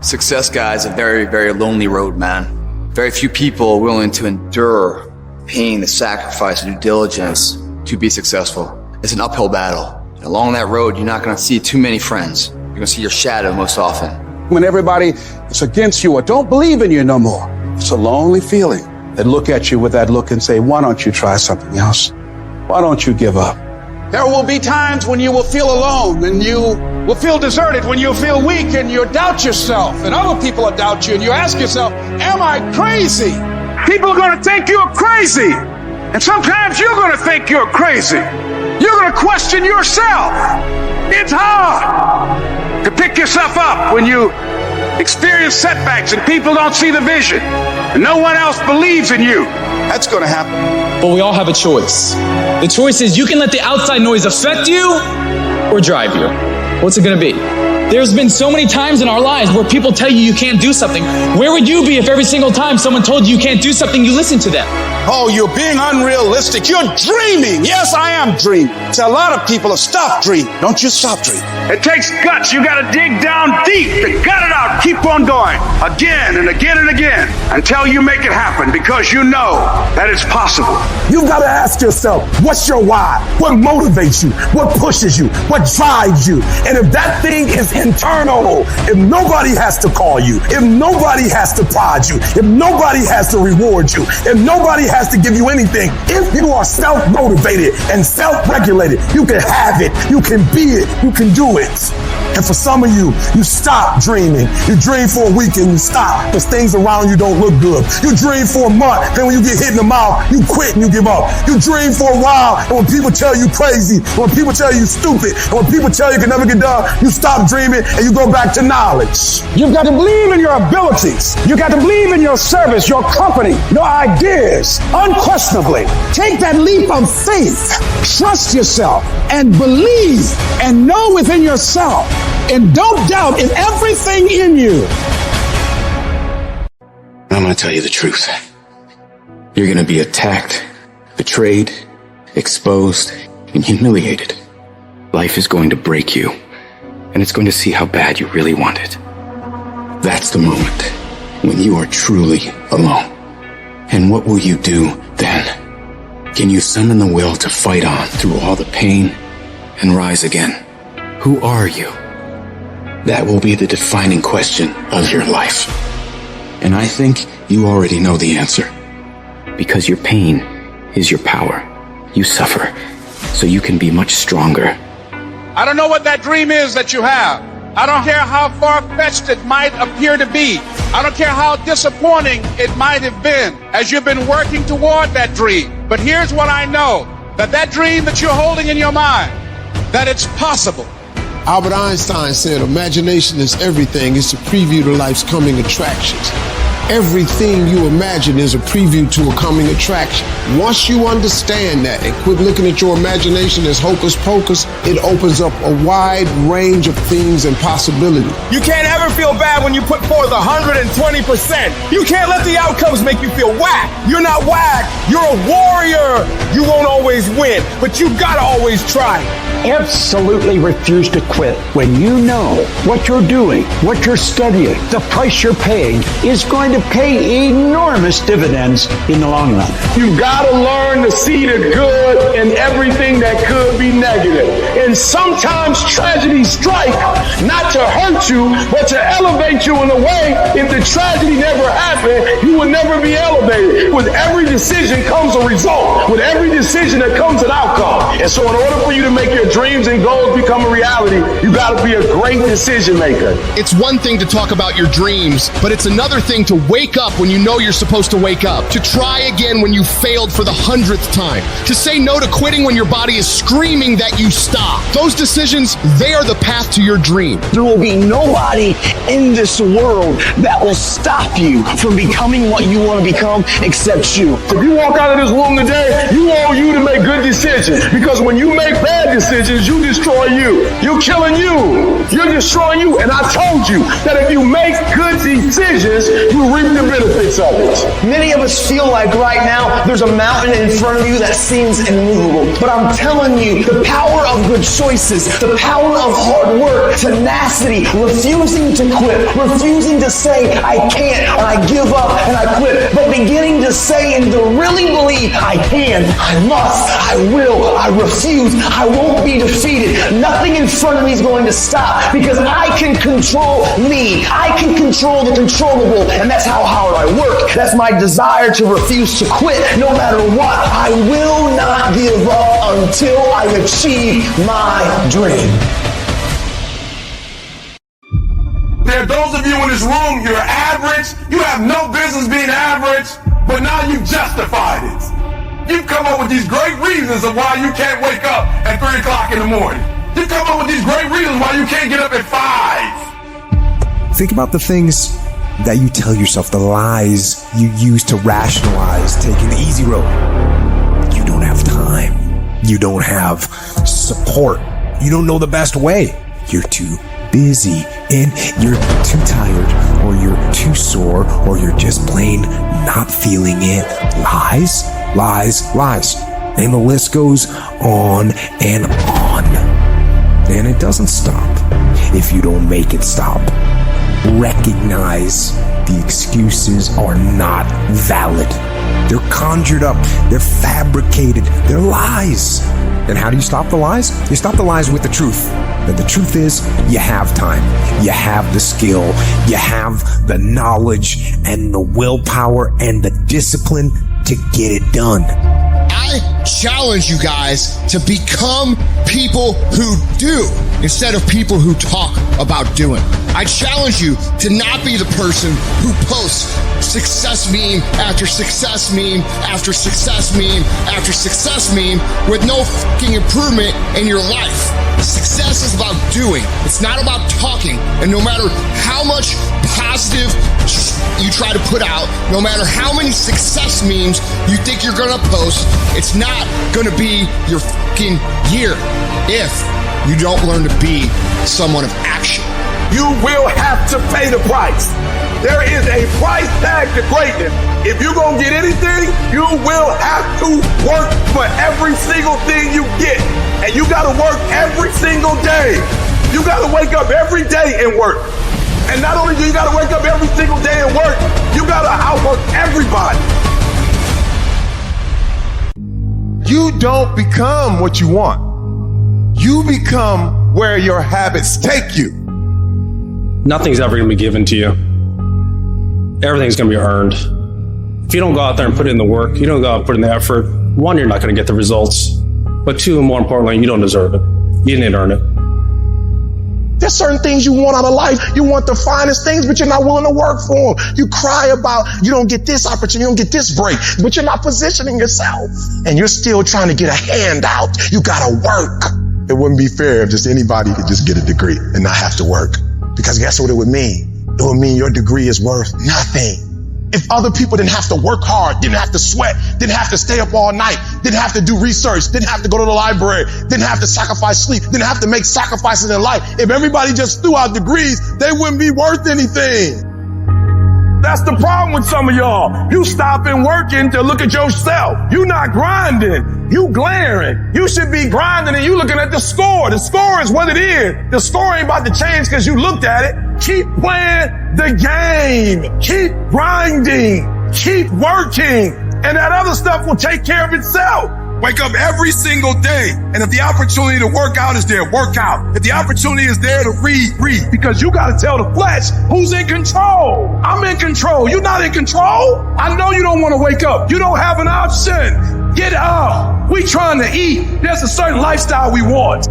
Success, guys, is a very, very lonely road, man. Very few people are willing to endure pain, the sacrifice, the due diligence to be successful. It's an uphill battle. And along that road, you're not going to see too many friends. You're going to see your shadow most often. When everybody is against you or don't believe in you no more, it's a lonely feeling. They look at you with that look and say, why don't you try something else? Why don't you give up? There will be times when you will feel alone and you will feel deserted, when you'll feel weak and you'll doubt yourself and other people will doubt you and you ask yourself, am I crazy? People are going to think you're crazy. And sometimes you're going to think you're crazy. You're going to question yourself. It's hard to pick yourself up when you experience setbacks and people don't see the vision and no one else believes in you. That's going to happen. But we all have a choice. The choice is you can let the outside noise affect you or drive you. What's it going to be? There's been so many times in our lives where people tell you can't do something. Where would you be if every single time someone told you can't do something, you listened to them? Oh, you're being unrealistic. You're dreaming. Yes, I am dreaming. So a lot of people have stopped dreaming. Don't you stop dreaming. It takes guts. You got to dig down deep to gut it out. Keep on going again and again and again until you make it happen because you know that it's possible. You've got to ask yourself, what's your why? What motivates you? What pushes you? What drives you? And if that thing is internal, if nobody has to call you, if nobody has to prod you, if nobody has to reward you, if nobody has to give you anything, if you are self-motivated and self-regulated, you can have it, you can be it, you can do it. And for some of you, you stop dreaming. You dream for a week and you stop because things around you don't look good. You dream for a month, then when you get hit in the mouth, you quit and you give up. You dream for a while, and when people tell you crazy, when people tell you stupid, and when people tell you can never get done, you stop dreaming and you go back to knowledge. You've got to believe in your abilities. You got to believe in your service, your company, your ideas. Unquestionably, take that leap of faith. Trust yourself and believe and know within yourself. And don't doubt in everything in you. I'm going to tell you the truth. You're going to be attacked, betrayed, exposed, and humiliated. Life is going to break you, and it's going to see how bad you really want it. That's the moment when you are truly alone. And what will you do then? Can you summon the will to fight on through all the pain and rise again? Who are you? That will be the defining question of your life. And I think you already know the answer. Because your pain is your power. You suffer, so you can be much stronger. I don't know what that dream is that you have. I don't care how far-fetched it might appear to be. I don't care how disappointing it might have been as you've been working toward that dream. But here's what I know, that dream that you're holding in your mind, that it's possible. Albert Einstein said, imagination is everything. It's a preview to life's coming attractions. Everything you imagine is a preview to a coming attraction. Once you understand that and quit looking at your imagination as hocus pocus, it opens up a wide range of things and possibility. You can't ever feel bad when you put forth 120%. You can't let the outcomes make you feel whack. You're not whack. You're a warrior. You won't always win, but you gotta always try. Absolutely refuse to quit when you know what you're doing, what you're studying, the price you're paying is going to pay enormous dividends in the long run. You gotta learn to see the good in everything that could be negative. And sometimes tragedies strike not to hurt you, but to elevate you in a way. If the tragedy never happened, you would never be elevated. With every decision comes a result. With every decision there comes an outcome. And so in order for you to make your dreams and goals become a reality, you gotta be a great decision maker. It's one thing to talk about your dreams, but it's another thing to wake up when you know you're supposed to wake up, to try again when you failed for the 100th time, to say no to quitting when your body is screaming that you stop. Those decisions, they are the path to your dream. There will be nobody in this world that will stop you from becoming what you want to become except you. If you walk out of this room today, you want you to make good decisions, because when you make bad decisions, decisions, you destroy you. You're killing you. You're destroying you. And I told you that if you make good decisions, you reap the benefits of it. Many of us feel like right now there's a mountain in front of you that seems immovable. But I'm telling you, the power of good choices, the power of hard work, tenacity, refusing to quit, refusing to say I can't and I give up and I quit, but beginning to say and to really believe I can, I must, I will, I refuse, I won't be defeated. Nothing in front of me is going to stop because I can control me. I can control the controllable, and that's how hard I work. That's my desire to refuse to quit no matter what. I will not give up until I achieve my dream. There are those of you in this room, you're average. You have no business being average, but now you've justified it. You've come up with these great reasons of why you can't wake up at 3 o'clock in the morning. You've come up with these great reasons why you can't get up at 5. Think about the things that you tell yourself, the lies you use to rationalize taking the easy road. You don't have time. You don't have support. You don't know the best way. You're too busy, and you're too tired, or you're too sore, or you're just plain not feeling it. Lies, lies, lies. And the list goes on and on. And it doesn't stop if you don't make it stop. Recognize the excuses are not valid. They're conjured up. They're fabricated. They're lies. And how do you stop the lies? You stop the lies with the truth. And the truth is, you have time. You have the skill. You have the knowledge and the willpower and the discipline to get it done. I challenge you guys to become people who do instead of people who talk about doing. I challenge you to not be the person who posts success meme after success meme after success meme after success meme with no fucking improvement in your life. Success is about doing. It's not about talking. And no matter how much positive you try to put out, no matter how many success memes you think you're gonna post, it's not gonna be your fucking year if you don't learn to be someone of action. You will have to pay the price. There is a price tag to greatness. If you're going to get anything, you will have to work for every single thing you get. And you got to work every single day. You got to wake up every day and work. And not only do you got to wake up every single day and work, you got to outwork everybody. You don't become what you want. You become where your habits take you. Nothing's ever going to be given to you. Everything's going to be earned. If you don't go out there and put in the work, you don't go out and put in the effort, one, you're not going to get the results. But two, and more importantly, you don't deserve it. You didn't earn it. There's certain things you want out of life. You want the finest things, but you're not willing to work for them. You cry about you don't get this opportunity, you don't get this break, but you're not positioning yourself. And you're still trying to get a handout. You got to work. It wouldn't be fair if just anybody could just get a degree and not have to work. Because guess what it would mean? It would mean your degree is worth nothing. If other people didn't have to work hard, didn't have to sweat, didn't have to stay up all night, didn't have to do research, didn't have to go to the library, didn't have to sacrifice sleep, didn't have to make sacrifices in life, if everybody just threw out degrees, they wouldn't be worth anything. That's the problem with some of y'all. You stopping working to look at yourself. You not grinding. You glaring. You should be grinding and you looking at the score. The score is what it is. The score ain't about to change because you looked at it. Keep playing the game. Keep grinding. Keep working. And that other stuff will take care of itself. Wake up every single day. And if the opportunity to work out is there, work out. If the opportunity is there to read, read. Because you got to tell the flesh who's in control. I'm in control. You're not in control. I know you don't want to wake up. You don't have an option. Get up. We trying to eat. There's a certain lifestyle we want.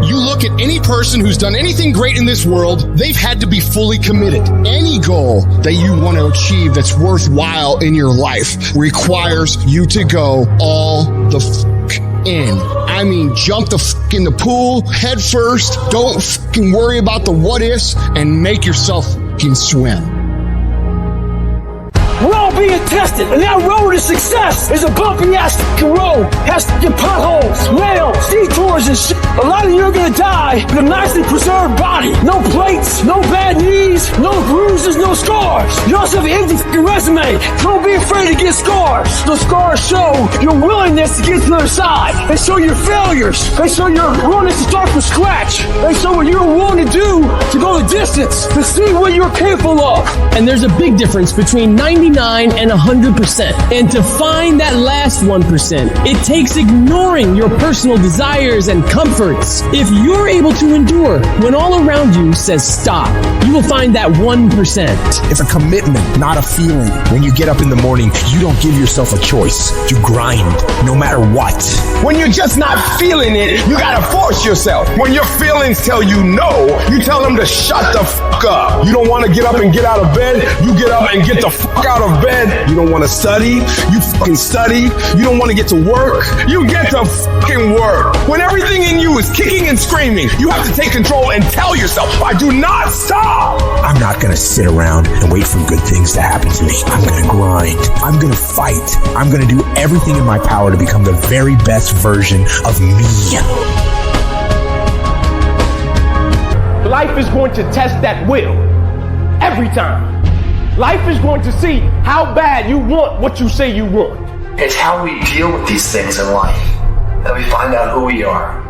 You look at any person who's done anything great in this world, they've had to be fully committed. Any goal that you want to achieve that's worthwhile in your life requires you to go all the fuck in. I mean, jump the fuck in the pool, head first, don't fucking worry about the what ifs, and make yourself fucking swim. Roll being tested. And that road to success is a bumpy ass road. Has your potholes, rails, detours and shit. A lot of you are gonna die with a nicely preserved body. No plates, no bad knees, no bruises, no scars. You also have an empty resume. Don't be afraid to get scars. Those scars show your willingness to get to the other side. They show your failures. They show your willingness to start from scratch. They show what you're willing to do to go the distance, to see what you're capable of. And there's a big difference between 99 and 100%. And to find that last 1%, it takes ignoring your personal desires and comforts. If you're able to endure when all around you says stop, you will find that 1%. It's a commitment, not a feeling. When you get up in the morning, you don't give yourself a choice. You grind, no matter what. When you're just not feeling it, you gotta force yourself. When your feelings tell you no, you tell them to shut the fuck up. You don't want to get up and get out of bed, you get up and get the fuck out of bed. You don't want to study, you fucking study. You don't want to get to work, you get to fucking work. When everything in you is kicking and screaming, you have to take control and tell yourself, I do not stop. I'm not gonna sit around and wait for good things to happen to me. I'm gonna grind. I'm gonna fight. I'm gonna do everything in my power to become the very best version of me. Life is going to test that will. Every time. Life is going to see how bad you want what you say you want. It's how we deal with these things in life that we find out who we are.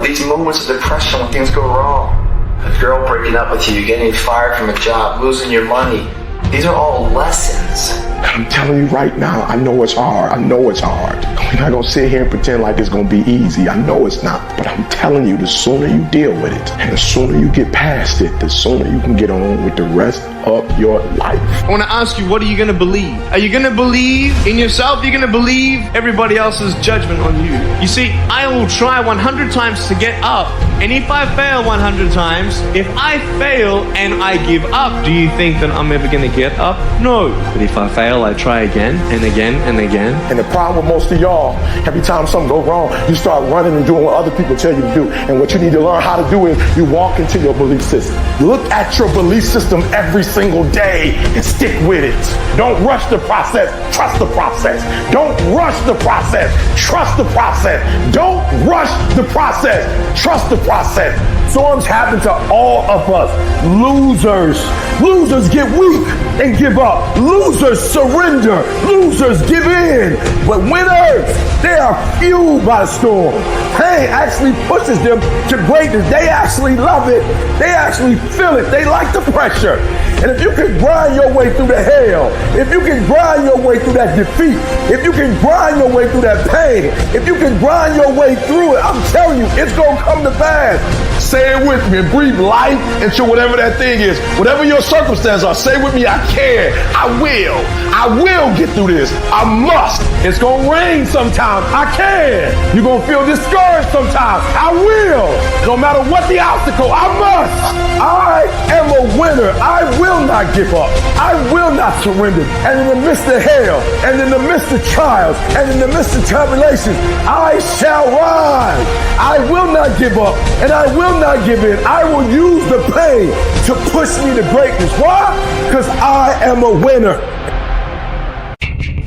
These moments of depression when things go wrong. A girl breaking up with you, getting fired from a job, losing your money. These are all lessons. I'm telling you right now, I know it's hard. I know it's hard. We're not going to sit here and pretend like it's going to be easy. I know it's not. But I'm telling you, the sooner you deal with it, and the sooner you get past it, the sooner you can get on with the rest of your life. I want to ask you, what are you going to believe? Are you going to believe in yourself? Are you going to believe everybody else's judgment on you? You see, I will try 100 times to get up. And if I fail 100 times, if I fail and I give up, do you think that I'm ever going to get up? No. But if I fail, I try again and again and again. And the problem with most of y'all, every time something goes wrong, you start running and doing what other people tell you to do. And what you need to learn how to do is you walk into your belief system. Look at your belief system every single day and stick with it. Don't rush the process. Trust the process. Don't rush the process. Trust the process. Don't rush the process. Trust the process. Storms happen to all of us. Losers. Losers get weak and give up. Losers surrender. Losers give in. But winners, they are fueled by the storm. Pain actually pushes them to greatness. They actually love it. They actually feel it. They like the pressure. And if you can grind your way through the hell, if you can grind your way through that defeat, if you can grind your way through that pain, if you can grind your way through it, I'm telling you, it's going to come to pass. Say it with me and breathe life into whatever that thing is. Whatever your circumstances are, say with me, I can, I will get through this. I must. It's going to rain sometimes. I can. You're going to feel discouraged sometimes. I will. No matter what the obstacle, I must. I am a winner. I will not give up. I will not surrender. And in the midst of hell, and in the midst of trials, and in the midst of tribulations, I shall rise. I will not give up, and I will not give in. I will use the pain to push me to greatness. Why? Because I am a winner.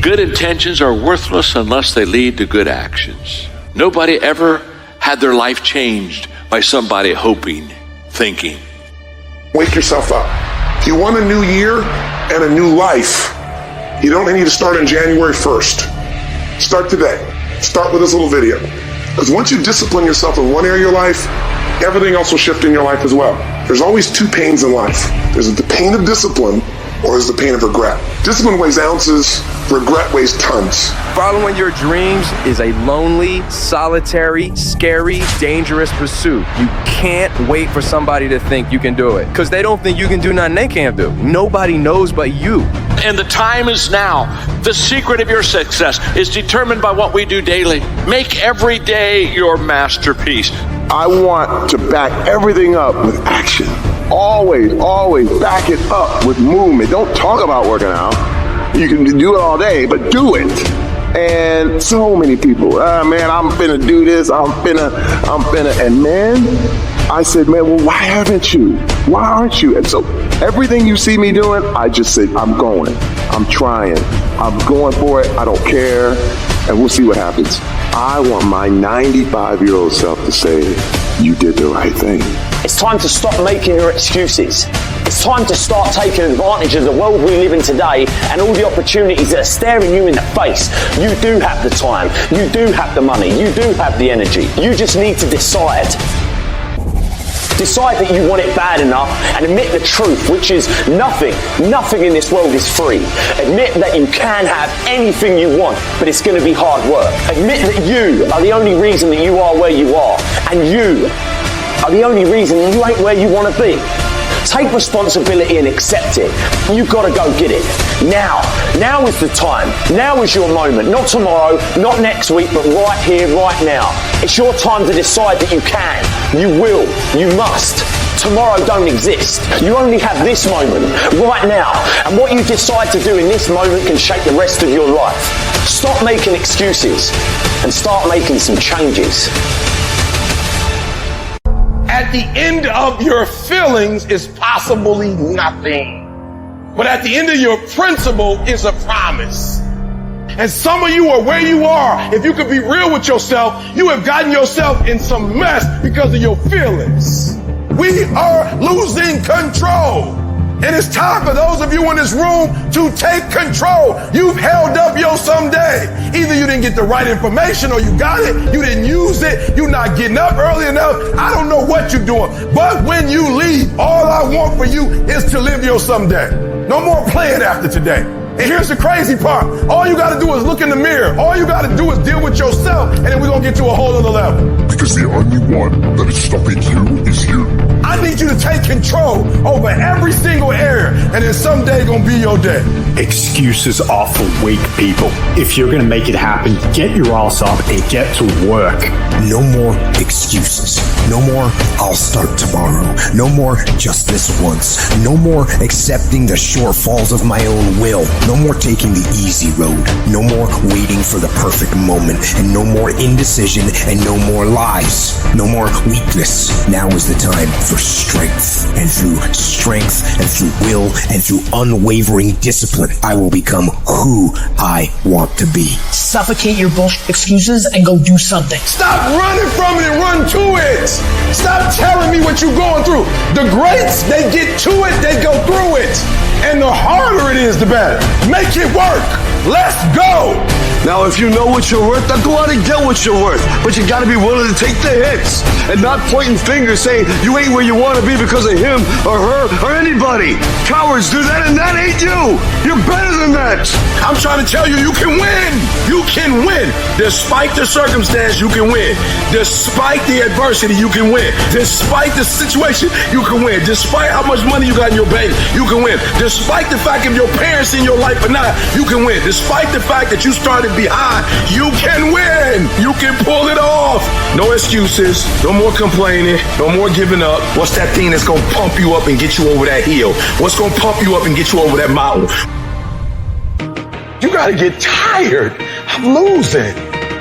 Good intentions are worthless unless they lead to good actions. Nobody ever had their life changed by somebody hoping, thinking. Wake yourself up. If you want a new year and a new life, you don't need to start on January 1st. Start today. Start with this little video. Because once you discipline yourself in one area of your life, everything else will shift in your life as well. There's always two pains in life. There's the pain of discipline, or there's the pain of regret. Discipline weighs ounces, regret weighs tons. Following your dreams is a lonely, solitary, scary, dangerous pursuit. You can't wait for somebody to think you can do it, because they don't think you can do nothing they can't do. Nobody knows but you. And the time is now. The secret of your success is determined by what we do daily. Make every day your masterpiece. I want to back everything up with action. Always back it up with movement. Don't talk about working out. You can do it all day, but do it. And so many people, man, I'm finna do this. I'm finna, and man, I said, man, well, why haven't you? Why aren't you? And so everything you see me doing, I just said, I'm going. I'm trying. I'm going for it. I don't care. And we'll see what happens. I want my 95-year-old self to say, you did the right thing. It's time to stop making your excuses. It's time to start taking advantage of the world we live in today and all the opportunities that are staring you in the face. You do have the time. You do have the money. You do have the energy. You just need to decide. Decide that you want it bad enough and admit the truth, which is nothing in this world is free. Admit that you can have anything you want, but it's going to be hard work. Admit that you are the only reason that you are where you are, and you are the only reason that you ain't where you want to be. Take responsibility and accept it. You've got to go get it. Now. Now is the time. Now is your moment. Not tomorrow, not next week, but right here, right now. It's your time to decide that you can, you will, you must. Tomorrow don't exist. You only have this moment, right now. And what you decide to do in this moment can shape the rest of your life. Stop making excuses and start making some changes. At the end of your feelings is possibly nothing. But at the end of your principle is a promise. And some of you are where you are. If you could be real with yourself, you have gotten yourself in some mess because of your feelings. We are losing control. And it's time for those of you in this room to take control. You've held up your someday. Either you didn't get the right information or you got it, you didn't use it, you're not getting up early enough. I don't know what you're doing. But when you leave, all I want for you is to live your someday. No more playing after today. And here's the crazy part. All you got to do is look in the mirror. All you got to do is deal with yourself, and then we're going to get to a whole other level. Because the only one that is stopping you is you. I need you to take control over every single area, and then someday going to be your day. Excuses are for weak people. If you're going to make it happen, get your ass up and get to work. No more excuses. No more, I'll start tomorrow. No more, just this once. No more accepting the shortfalls of my own will. No more taking the easy road. No more waiting for the perfect moment. And no more indecision and no more lies. No more weakness. Now is the time for strength. And through strength and through will and through unwavering discipline, I will become who I want to be. Suffocate your bullshit excuses and go do something. Stop running from it and run to it. Stop telling me what you're going through. The greats, they get to it, they go through it. And the harder it is, the better. Make it work. Let's go. Now, if you know what you're worth, then go out and get what you're worth. But you gotta be willing to take the hits and not pointing fingers saying you ain't where you want to be because of him or her or anybody. Cowards do that, and that ain't you. You're better than that. I'm trying to tell you, you can win. You can win. Despite the circumstance, you can win. Despite the adversity, you can win. Despite the situation, you can win. Despite how much money you got in your bank, you can win. Despite the fact if your parents in your life or not, you can win. Despite the fact that you started behind, you can win. You can pull it off. No excuses. No more complaining. No more giving up. What's that thing that's going to pump you up and get you over that hill? What's going to pump you up and get you over that mountain? You got to get tired of losing.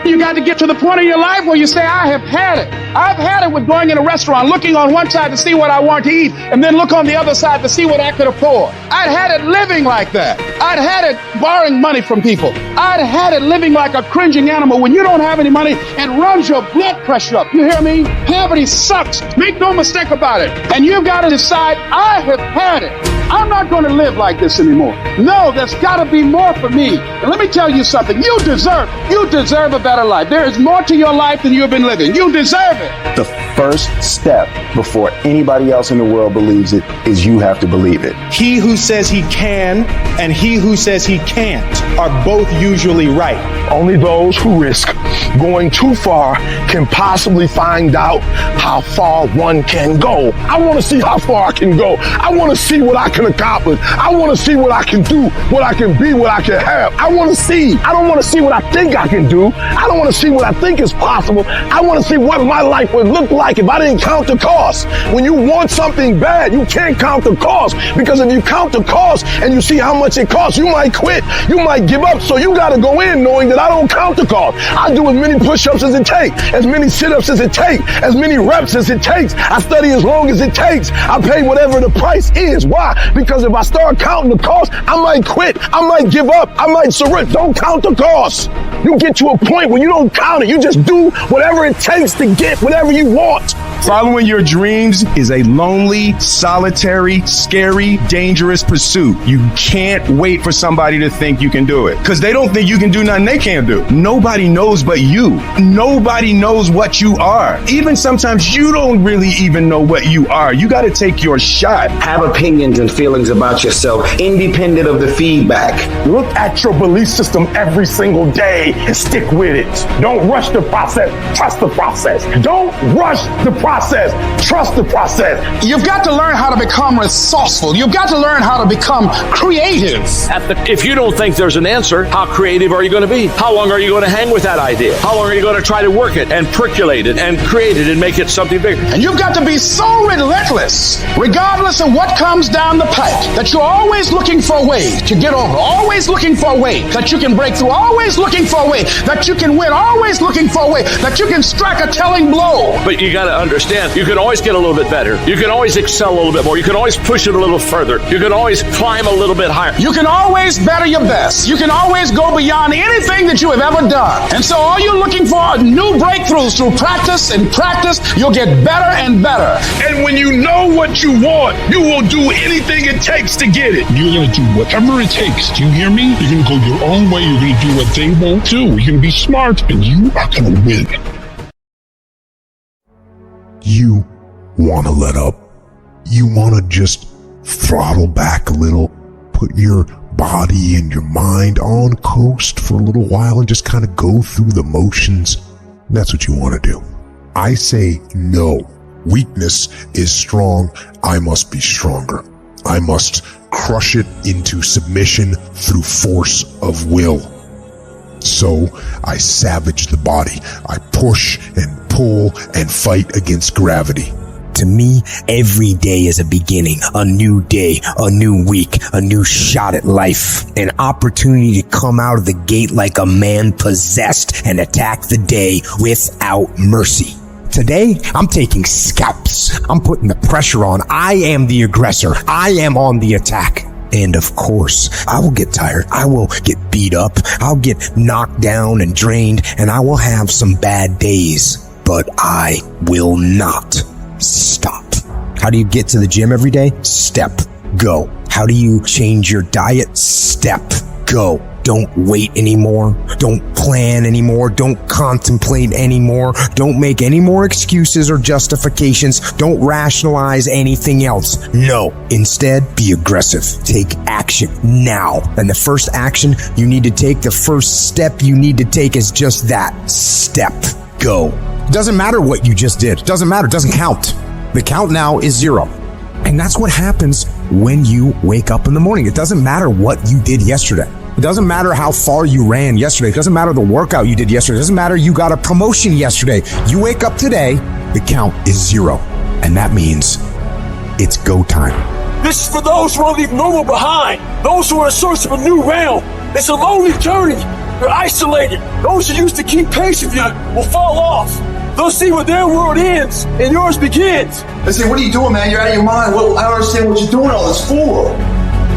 You got to get to the point in your life where you say, I have had it. I've had it with going in a restaurant, looking on one side to see what I want to eat, and then look on the other side to see what I could afford. I'd had it living like that. I'd had it borrowing money from people. I'd had it living like a cringing animal when you don't have any money and runs your blood pressure up. You hear me? Poverty sucks. Make no mistake about it. And you've got to decide, I have had it. I'm not going to live like this anymore. No, there's got to be more for me. And let me tell you something. You deserve a better life. There is more to your life than you've been living. You deserve it. The first step before anybody else in the world believes it is you have to believe it. He who says he can and he who says he can't are both usually right. Only those who risk going too far can possibly find out how far one can go. I want to see how far I can go. I want to see what I can accomplish. I want to see what I can do, what I can be, what I can have. I want to see. I don't want to see what I think I can do. I don't want to see what I think is possible. I want to see what my life would look like like if I didn't count the cost. When you want something bad, you can't count the cost, because if you count the cost and you see how much it costs, you might quit, you might give up. So you got to go in knowing that I don't count the cost. I do as many push-ups as it takes, as many sit-ups as it takes, as many reps as it takes. I study as long as it takes. I pay whatever the price is. Why? Because if I start counting the cost, I might quit, I might give up, I might surrender. Don't count the cost. You get to a point where you don't count it. You just do whatever it takes to get whatever you want. Following your dreams is a lonely, solitary, scary, dangerous pursuit. You can't wait for somebody to think you can do it, because they don't think you can do nothing they can't do. Nobody knows but you. Nobody knows what you are. Even sometimes you don't really even know what you are. You got to take your shot. Have opinions and feelings about yourself, independent of the feedback. Look at your belief system every single day and stick with it. Don't rush the process. Trust the process. Don't rush the process. Trust the process. You've got to learn how to become resourceful. You've got to learn how to become creative. If you don't think there's an answer, how creative are you going to be? How long are you going to hang with that idea? How long are you going to try to work it and percolate it and create it and make it something bigger? And you've got to be so relentless, regardless of what comes down the pipe, that you're always looking for a way to get over, always looking for a way that you can break through, always looking for a way that you can win, always looking for a way that you can strike a telling blow. But you got to understand, you can always get a little bit better. You can always excel a little bit more. You can always push it a little further. You can always climb a little bit higher. You can always better your best. You can always go beyond anything that you have ever done. And so all you're looking for are new breakthroughs through practice and practice. You'll get better and better. And when you know what you want, you will do anything it takes to get it. You're going to do whatever it takes. Do you hear me? You're going to go your own way. You're going to do what they won't do. You're going to be smart, and you are going to win. You want to let up. You want to just throttle back a little, put your body and your mind on coast for a little while and just kind of go through the motions. That's what you want to do. I say no. Weakness is strong. I must be stronger. I must crush it into submission through force of will. So I savage the body. I push and pull and fight against gravity. To me, every day is a beginning, a new day, a new week, a new shot at life, an opportunity to come out of the gate like a man possessed and attack the day without mercy. Today, I'm taking scalps. I'm putting the pressure on. I am the aggressor. I am on the attack. And of course, I will get tired. I will get beat up. I'll get knocked down and drained, and I will have some bad days. But I will not stop. How do you get to the gym every day? Step. Go. How do you change your diet? Step. Go. Don't wait anymore. Don't plan anymore. Don't contemplate anymore. Don't make any more excuses or justifications. Don't rationalize anything else. No. Instead, be aggressive. Take action now. And the first action you need to take, the first step you need to take is just that. Step. Go. It doesn't matter what you just did. It doesn't matter. It doesn't count. The count now is 0. And that's what happens when you wake up in the morning. It doesn't matter what you did yesterday. It doesn't matter how far you ran yesterday. It doesn't matter the workout you did yesterday. It doesn't matter you got a promotion yesterday. You wake up today, the count is 0. And that means it's go time. This is for those who want to leave normal behind. Those who are in search of a new realm. It's a lonely journey. You're isolated. Those who used to keep pace with you will fall off. They'll see where their world ends and yours begins. They say, what are you doing, man? You're out of your mind. Well, I don't understand what you're doing all this for.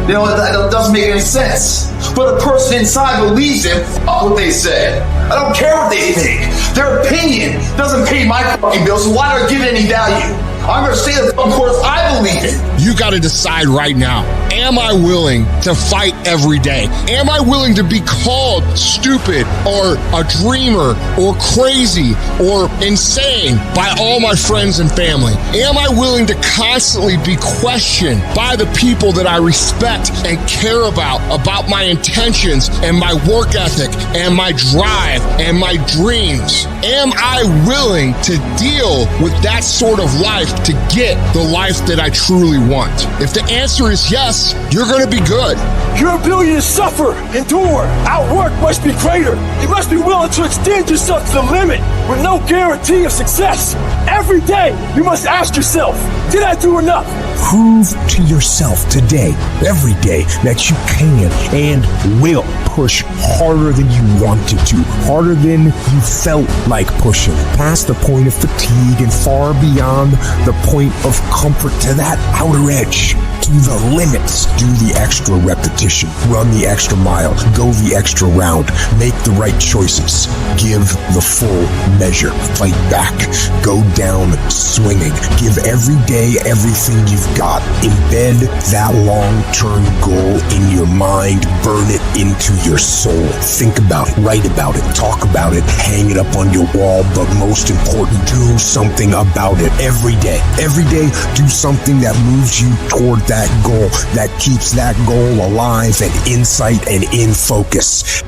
You know, that doesn't make any sense. But a person inside believes in what they say. I don't care what they think. Their opinion doesn't pay my fucking bills, so why do I give it any value? I'm going to say the course I believe in. You got to decide right now. Am I willing to fight every day? Am I willing to be called stupid or a dreamer or crazy or insane by all my friends and family? Am I willing to constantly be questioned by the people that I respect and care about my intentions and my work ethic and my drive and my dreams? Am I willing to deal with that sort of life to get the life that I truly want? If the answer is yes, you're going to be good. Your ability to suffer, endure, outwork must be greater. You must be willing to extend yourself to the limit with no guarantee of success. Every day, you must ask yourself, did I do enough? Prove to yourself today, every day, that you can and will push harder than you wanted to, harder than you felt like pushing, past the point of fatigue and far beyond the point of comfort to that outer edge. To the limits. Do the extra repetition. Run the extra mile. Go the extra round. Make the right choices. Give the full measure. Fight back. Go down swinging. Give every day everything you've got. Embed that long-term goal in your mind. Burn it into your soul. Think about it. Write about it. Talk about it. Hang it up on your wall. But most important, do something about it every day. Every day, do something that moves you toward that goal, that keeps that goal alive and in sight and in focus.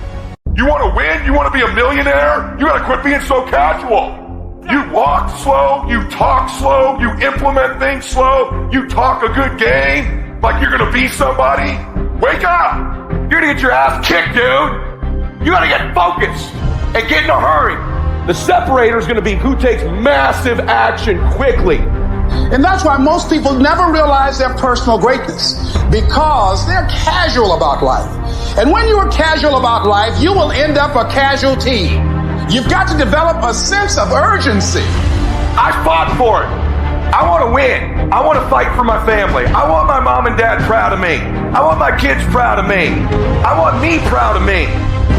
You want to win? You want to be a millionaire? You got to quit being so casual. You walk slow, you talk slow, you implement things slow, you talk a good game like you're going to be somebody. Wake up! You're going to get your ass kicked, dude. You got to get focused and get in a hurry. The separator is going to be who takes massive action quickly. And that's why most people never realize their personal greatness, because they're casual about life. And when you're casual about life, you will end up a casualty. You've got to develop a sense of urgency. I fought for it. I want to win. I want to fight for my family. I want my mom and dad proud of me. I want my kids proud of me. I want me proud of me.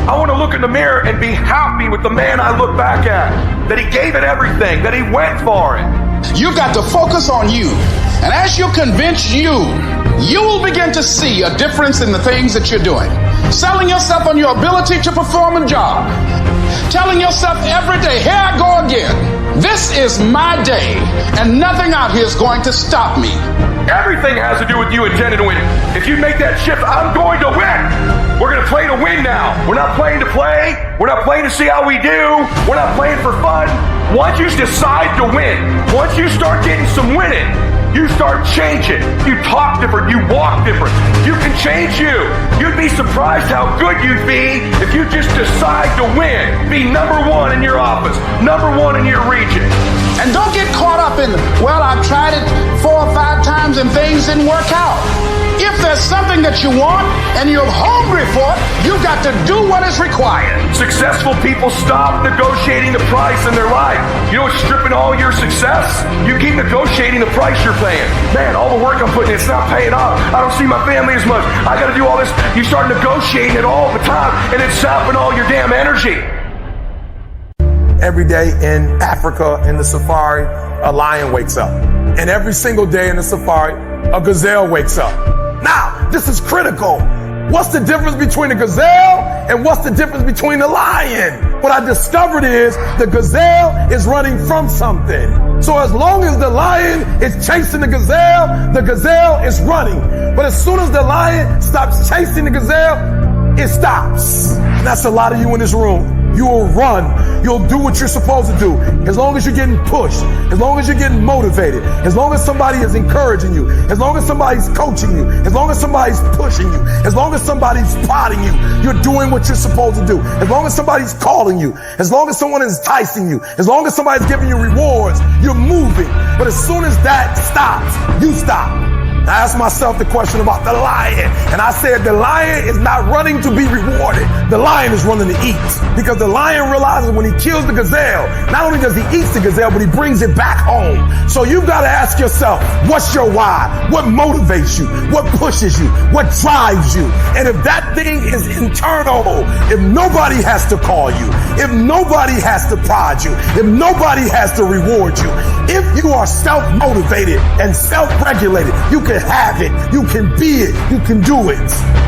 I want to look in the mirror and be happy with the man I look back at, that he gave it everything, that he went for it. You've got to focus on you. And as you convince you will begin to see a difference in the things that you're doing. Selling yourself on your ability to perform a job. Telling yourself every day, here I go again. This is my day, and nothing out here is going to stop me. Everything has to do with you intending to win. If you make that shift, I'm going to win. We're going to play to win now. We're not playing to play. We're not playing to see how we do. We're not playing for fun. Once you decide to win, once you start getting some winning, you start changing. You talk different. You walk different. You can change you. You'd be surprised how good you'd be if you just decide to win. Be number one in your office, number one in your region. And don't get caught up in, well, I've tried it 4 or 5 times and things didn't work out. If there's something that you want and you're hungry for it, you've got to do what is required. Successful people stop negotiating the price in their life. You know what's stripping all your success? You keep negotiating the price you're paying. Man, all the work I'm putting in, it's not paying off. I don't see my family as much. I got to do all this. You start negotiating it all the time, and it's sapping all your damn energy. Every day in Africa, in the safari, a lion wakes up. And every single day in the safari, a gazelle wakes up. Now, this is critical. What's the difference between a gazelle and what's the difference between a lion? What I discovered is the gazelle is running from something. So as long as the lion is chasing the gazelle is running. But as soon as the lion stops chasing the gazelle, it stops. And that's a lot of you in this room. You will run. You'll do what you're supposed to do. As long as you're getting pushed, as long as you're getting motivated, as long as somebody is encouraging you, as long as somebody's coaching you, as long as somebody's pushing you, as long as somebody's prodding you, you're doing what you're supposed to do. As long as somebody's calling you, as long as someone is enticing you, as long as somebody's giving you rewards, you're moving. But as soon as that stops, you stop. I asked myself the question about the lion, and I said the lion is not running to be rewarded. The lion is running to eat, because the lion realizes when he kills the gazelle, not only does he eat the gazelle, but he brings it back home. So you've got to ask yourself, what's your why? What motivates you? What pushes you? What drives you? And if that thing is internal, if nobody has to call you, if nobody has to prod you, if nobody has to reward you, if you are self-motivated and self-regulated, you can have it, you can be it, you can do it.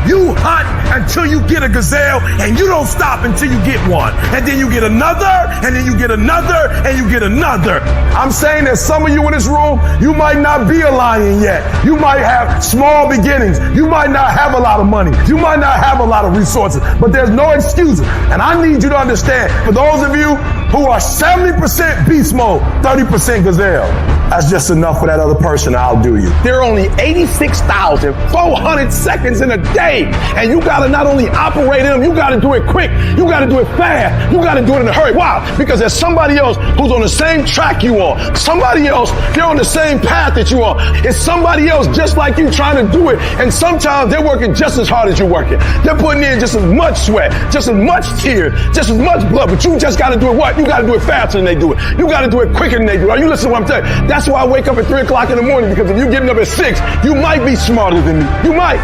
You hunt until you get a gazelle, and you don't stop until you get one. And then you get another, and then you get another, and you get another. I'm saying that some of you in this room, you might not be a lion yet. You might have small beginnings. You might not have a lot of money. You might not have a lot of resources, but there's no excuses. And I need you to understand, for those of you who are 70% beast mode, 30% gazelle. that's just enough for that other person, I'll do you. There are only 86,400 seconds in a day. And you gotta not only operate in them, you gotta do it quick. You gotta do it fast. You gotta do it in a hurry. Why? Because there's somebody else who's on the same track you are. Somebody else, they're on the same path that you are. It's somebody else just like you trying to do it. And sometimes they're working just as hard as you're working. They're putting in just as much sweat, just as much tears, just as much blood. But you just gotta do it what? You gotta do it faster than they do it. You gotta do it quicker than they do it. Are you listening to what I'm telling you? That's why I wake up at 3 o'clock in the morning, because if you're getting up at 6, you might be smarter than me. You might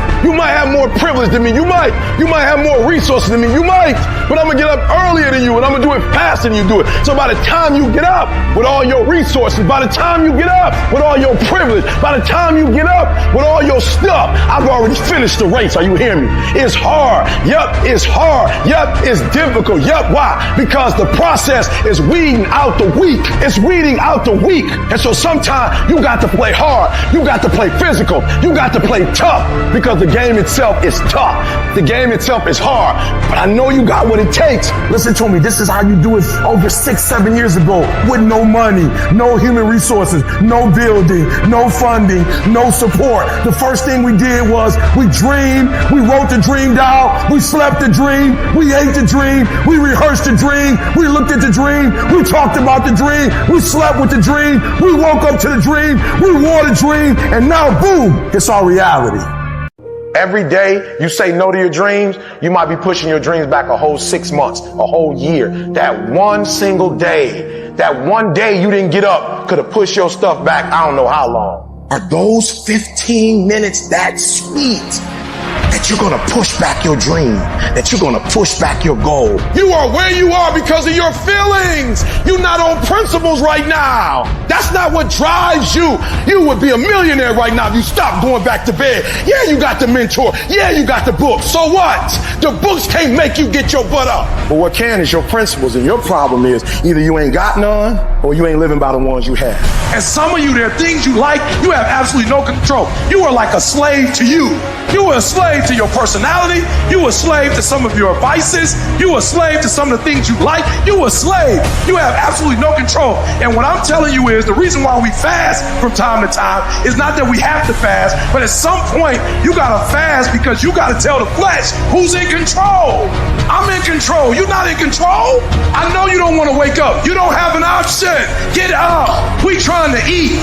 have more privilege than me. You might have more resources than me. You might, but I'm gonna get up earlier than you, and I'm gonna do it faster than you do it. So by the time you get up with all your resources, by the time you get up with all your privilege, by the time you get up with all your stuff, I've already finished the race. Are you hearing me? It's hard. Yep, it's hard. Yep, it's difficult. Yep, why? Because the process is weeding out the weak. It's weeding out the weak. And so sometimes you got to play hard. You got to play physical. You got to play tough, because the game itself is tough. The game itself is hard. But I know you got what it takes. Listen to me, this is how you do it over 6-7 years ago, with no money, no human resources, no building, no funding, no support. The first thing we did was we dreamed, we wrote the dream down, we slept the dream, we ate the dream, we rehearsed the dream, we looked at the dream, we talked about the dream, we slept with the dream, we woke up to the dream, we wore the dream, and now boom, it's our reality. Every day you say no to your dreams, you might be pushing your dreams back a whole 6 months, a whole year. That one single day, that one day you didn't get up could have pushed your stuff back I don't know how long. Are those 15 minutes that sweet that you're gonna push back your dream, that you're gonna push back your goal? You are where you are because of your feelings. You're not on principles right now. That's not what drives you. You would be a millionaire right now if you stopped going back to bed. Yeah, you got the mentor. Yeah, you got the book. So what? The books can't make you get your butt up. But what can is your principles, and your problem is either you ain't got none or you ain't living by the ones you have. And some of you, there are things you like, you have absolutely no control. You are like a slave to you. You are a slave to your personality. You are a slave to some of your vices. You are a slave to some of the things you like. You are a slave. You have absolutely no control. And what I'm telling you is the reason why we fast from time to time is not that we have to fast, but at some point you gotta fast because you gotta tell the flesh who's in control. I'm in control. You're not in control. I know you don't want to wake up. You don't have an option. Get up. We trying to eat.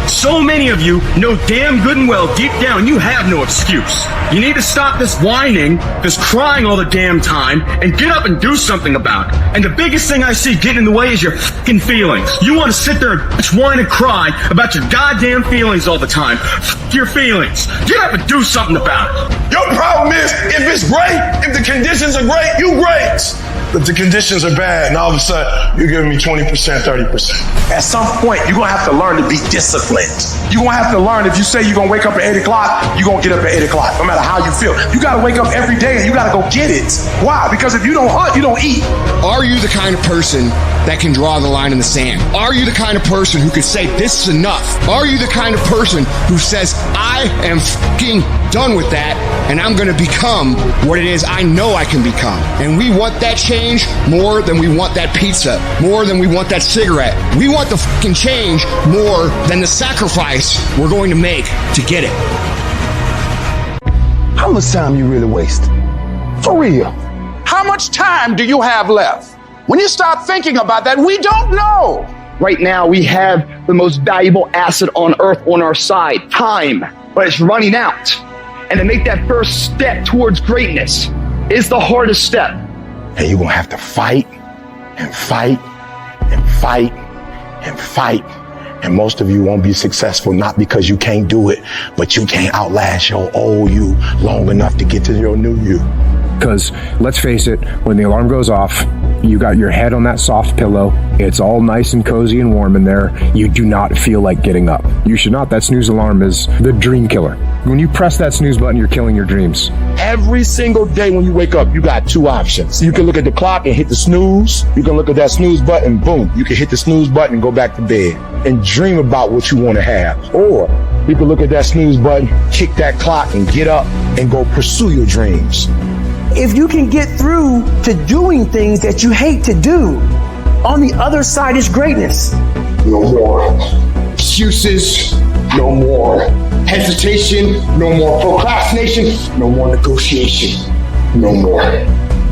So many of you know damn good and well deep down you have no excuse. You need to stop this whining, this crying all the damn time, and get up and do something about it. And the biggest thing I see getting in the way is your fucking feelings. You want to sit there and whine and cry about your goddamn feelings all the time. F your feelings. Get up and do something about it. Your problem is, if it's great, if the conditions are great, you great. If the conditions are bad, and all of a sudden, you're giving me 20%, 30%. At some point, you're going to have to learn to be disciplined. You're going to have to learn, if you say you're going to wake up at 8 o'clock, you're going to get up at 8 o'clock, no matter how you feel. You got to wake up every day, and you got to go get it. Why? Because if you don't hunt, you don't eat. Are you the kind of person that can draw the line in the sand? Are you the kind of person who can say, this is enough? Are you the kind of person who says, I am fucking done with that, and I'm going to become what it is I know I can become? And we want that change more than we want that pizza, more than we want that cigarette. We want the fucking change more than the sacrifice we're going to make to get it. How much time you really waste? For real. How much time do you have left? When you start thinking about that, we don't know. Right now, we have the most valuable asset on earth on our side, time, but it's running out. And to make that first step towards greatness is the hardest step. And you're going to have to fight and fight and fight and fight. And most of you won't be successful, not because you can't do it, but you can't outlast your old you long enough to get to your new you. Because let's face it, when the alarm goes off, you got your head on that soft pillow. It's all nice and cozy and warm in there. You do not feel like getting up. You should not. That snooze alarm is the dream killer. When you press that snooze button, you're killing your dreams. Every single day when you wake up, you got two options. You can look at the clock and hit the snooze. You can look at that snooze button, boom. You can hit the snooze button and go back to bed and dream about what you want to have. Or you can look at that snooze button, kick that clock and get up and go pursue your dreams. If you can get through to doing things that you hate to do, on the other side is greatness. No more excuses. No more hesitation. No more procrastination. No more negotiation. No more.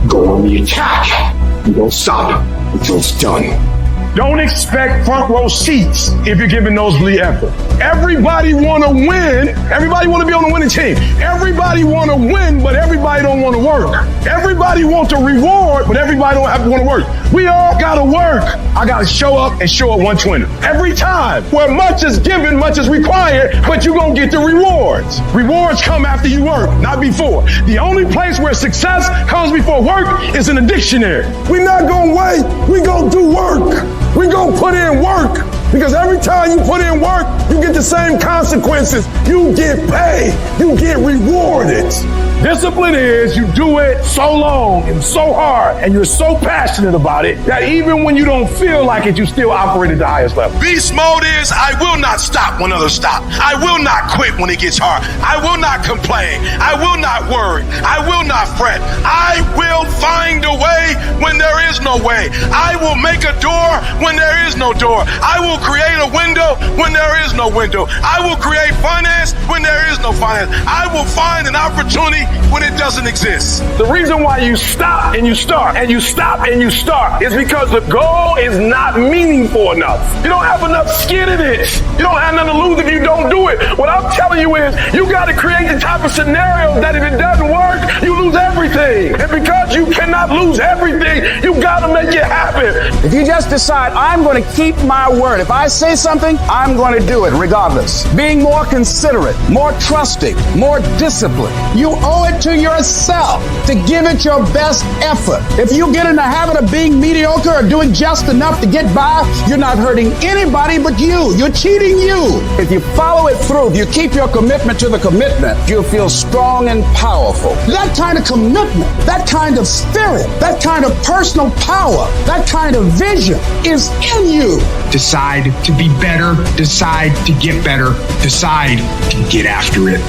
Go on the attack. You don't stop until it's done. Don't expect front row seats if you're giving nosebleed effort. Everybody want to win. Everybody want to be on the winning team. Everybody want to win, but everybody don't want to work. Everybody want a reward, but everybody don't have to want to work. We all got to work. I got to show up and show up 120. Every time. Where much is given, much is required, but you're going to get the rewards. Rewards come after you work, not before. The only place where success comes before work is in the dictionary. We're not going to wait. We're going to do work. We're going to put in work. Because every time you put in work, you get the same consequences. You get paid. You get rewarded. Discipline is you do it so long and so hard and you're so passionate about it that even when you don't feel like it, you still operate at the highest level. Beast mode is I will not stop when others stop. I will not quit when it gets hard. I will not complain. I will not worry. I will not fret. I will find a way when there is no way. I will make a door when there is no door. I will create a window when there is no window. I will create finance when there is no finance. I will find an opportunity when it doesn't exist. The reason why you stop and you start and you stop and you start is because the goal is not meaningful enough. You don't have enough skin in it. You don't have nothing to lose if you don't do it. What I'm telling you is you got to create the type of scenario that if it doesn't work, you lose everything. And because you cannot lose everything, you got to make it happen. If you just decide, I'm going to keep my word. If I say something, I'm going to do it regardless. Being more considerate, more trusting, more disciplined. You owe it to yourself to give it your best effort. If you get in the habit of being mediocre or doing just enough to get by, you're not hurting anybody but you. You're cheating you. If you follow it through, if you keep your commitment to the commitment, you'll feel strong and powerful. That kind of commitment, that kind of spirit, that kind of personal power, that kind of vision is in you. Decide to be better. Decide to get better. Decide to get after it.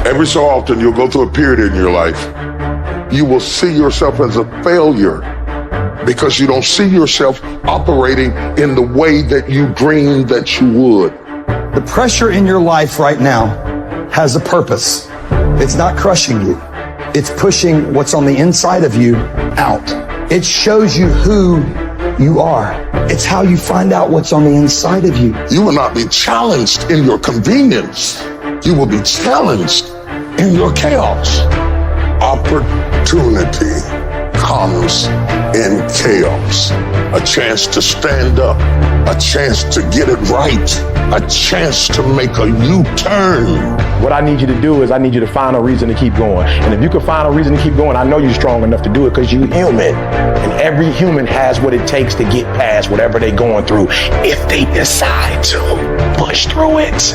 Every so often, you'll go through a period in your life, you will see yourself as a failure because you don't see yourself operating in the way that you dreamed that you would. The pressure in your life right now has a purpose. It's not crushing you. It's pushing what's on the inside of you out. It shows you who you are. It's how you find out what's on the inside of you. You will not be challenged in your convenience. You will be challenged in your chaos. Opportunity comes in chaos. A chance to stand up, a chance to get it right, a chance to make a U-turn. What I need you to do is I need you to find a reason to keep going. And if you can find a reason to keep going, I know you're strong enough to do it because you're human. And every human has what it takes to get past whatever they're going through if they decide to. Push through it.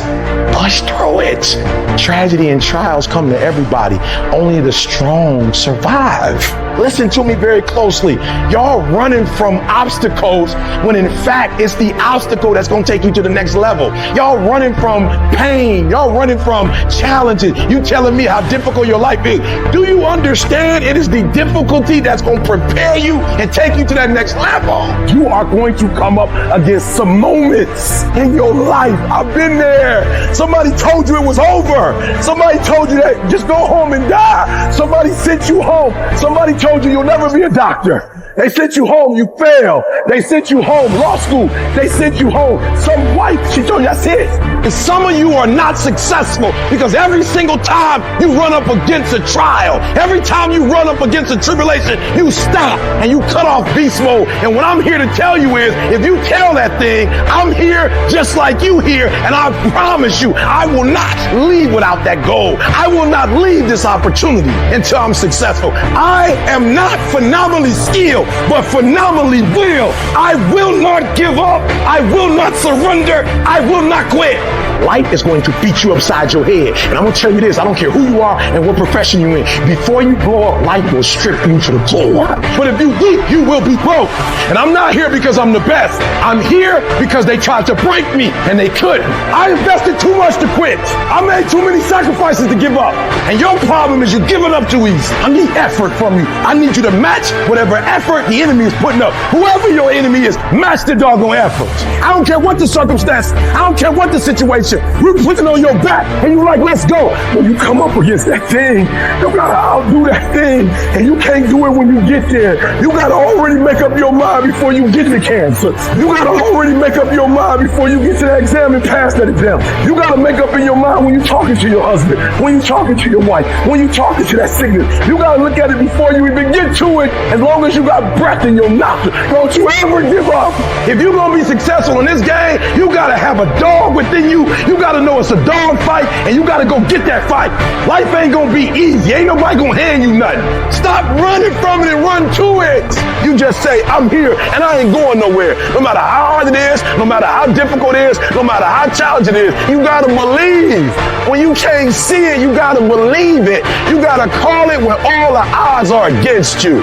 Push through it. Tragedy and trials come to everybody. Only the strong survive. Listen to me very closely. Y'all running from obstacles when in fact it's the obstacle that's going to take you to the next level. Y'all running from pain. Y'all running from challenges. You telling me how difficult your life is. Do you understand it is the difficulty that's going to prepare you and take you to that next level? You are going to come up against some moments in your life. I've been there. Somebody told you it was over. Somebody told you that just go home and die. Somebody sent you home. Somebody told you you'll never be a doctor. They sent you home, you failed. They sent you home, law school. They sent you home. Some wife, she told you that's it. And some of you are not successful because every single time you run up against a trial, every time you run up against a tribulation, you stop and you cut off beast mode. And what I'm here to tell you is, if you tell that thing, I'm here just like you here, and I promise you, I will not leave without that goal. I will not leave this opportunity until I'm successful. I am not phenomenally skilled, but phenomenally will. I will not give up. I will not surrender. I will not quit. Life is going to beat you upside your head. And I'm going to tell you this, I don't care who you are and what profession you're in. Before you blow up, life will strip you to the core. But if you weak, you will be broke. And I'm not here because I'm the best. I'm here because they tried to break me and they couldn't. I invested too much to quit. I made too many sacrifices to give up. And your problem is you're giving up too easy. I need effort from you. I need you to match whatever effort the enemy is putting up. Whoever your enemy is, match the doggone effort. I don't care what the circumstance. I don't care what the situation. You're putting on your back and you're like, let's go. When you come up against that thing, you gotta outdo that thing. And you can't do it when you get there. You gotta already make up your mind before you get to cancer. You gotta already make up your mind before you get to that exam and pass that exam. You gotta make up in your mind when you're talking to your husband, when you're talking to your wife, when you're talking to that sickness. You gotta look at it before you even get to it. As long as you got breath in your nostrils, don't you ever give up. If you're gonna be successful in this game, you gotta have a dog within you. You gotta know it's a dog fight, and you gotta go get that fight. Life ain't gonna be easy. Ain't nobody gonna hand you nothing. Stop running from it and run to it. You just say, I'm here and I ain't going nowhere. No matter how hard it is, no matter how difficult it is, no matter how challenging it is, you gotta believe. When you can't see it, you gotta believe it. You gotta call it when all the odds are against you.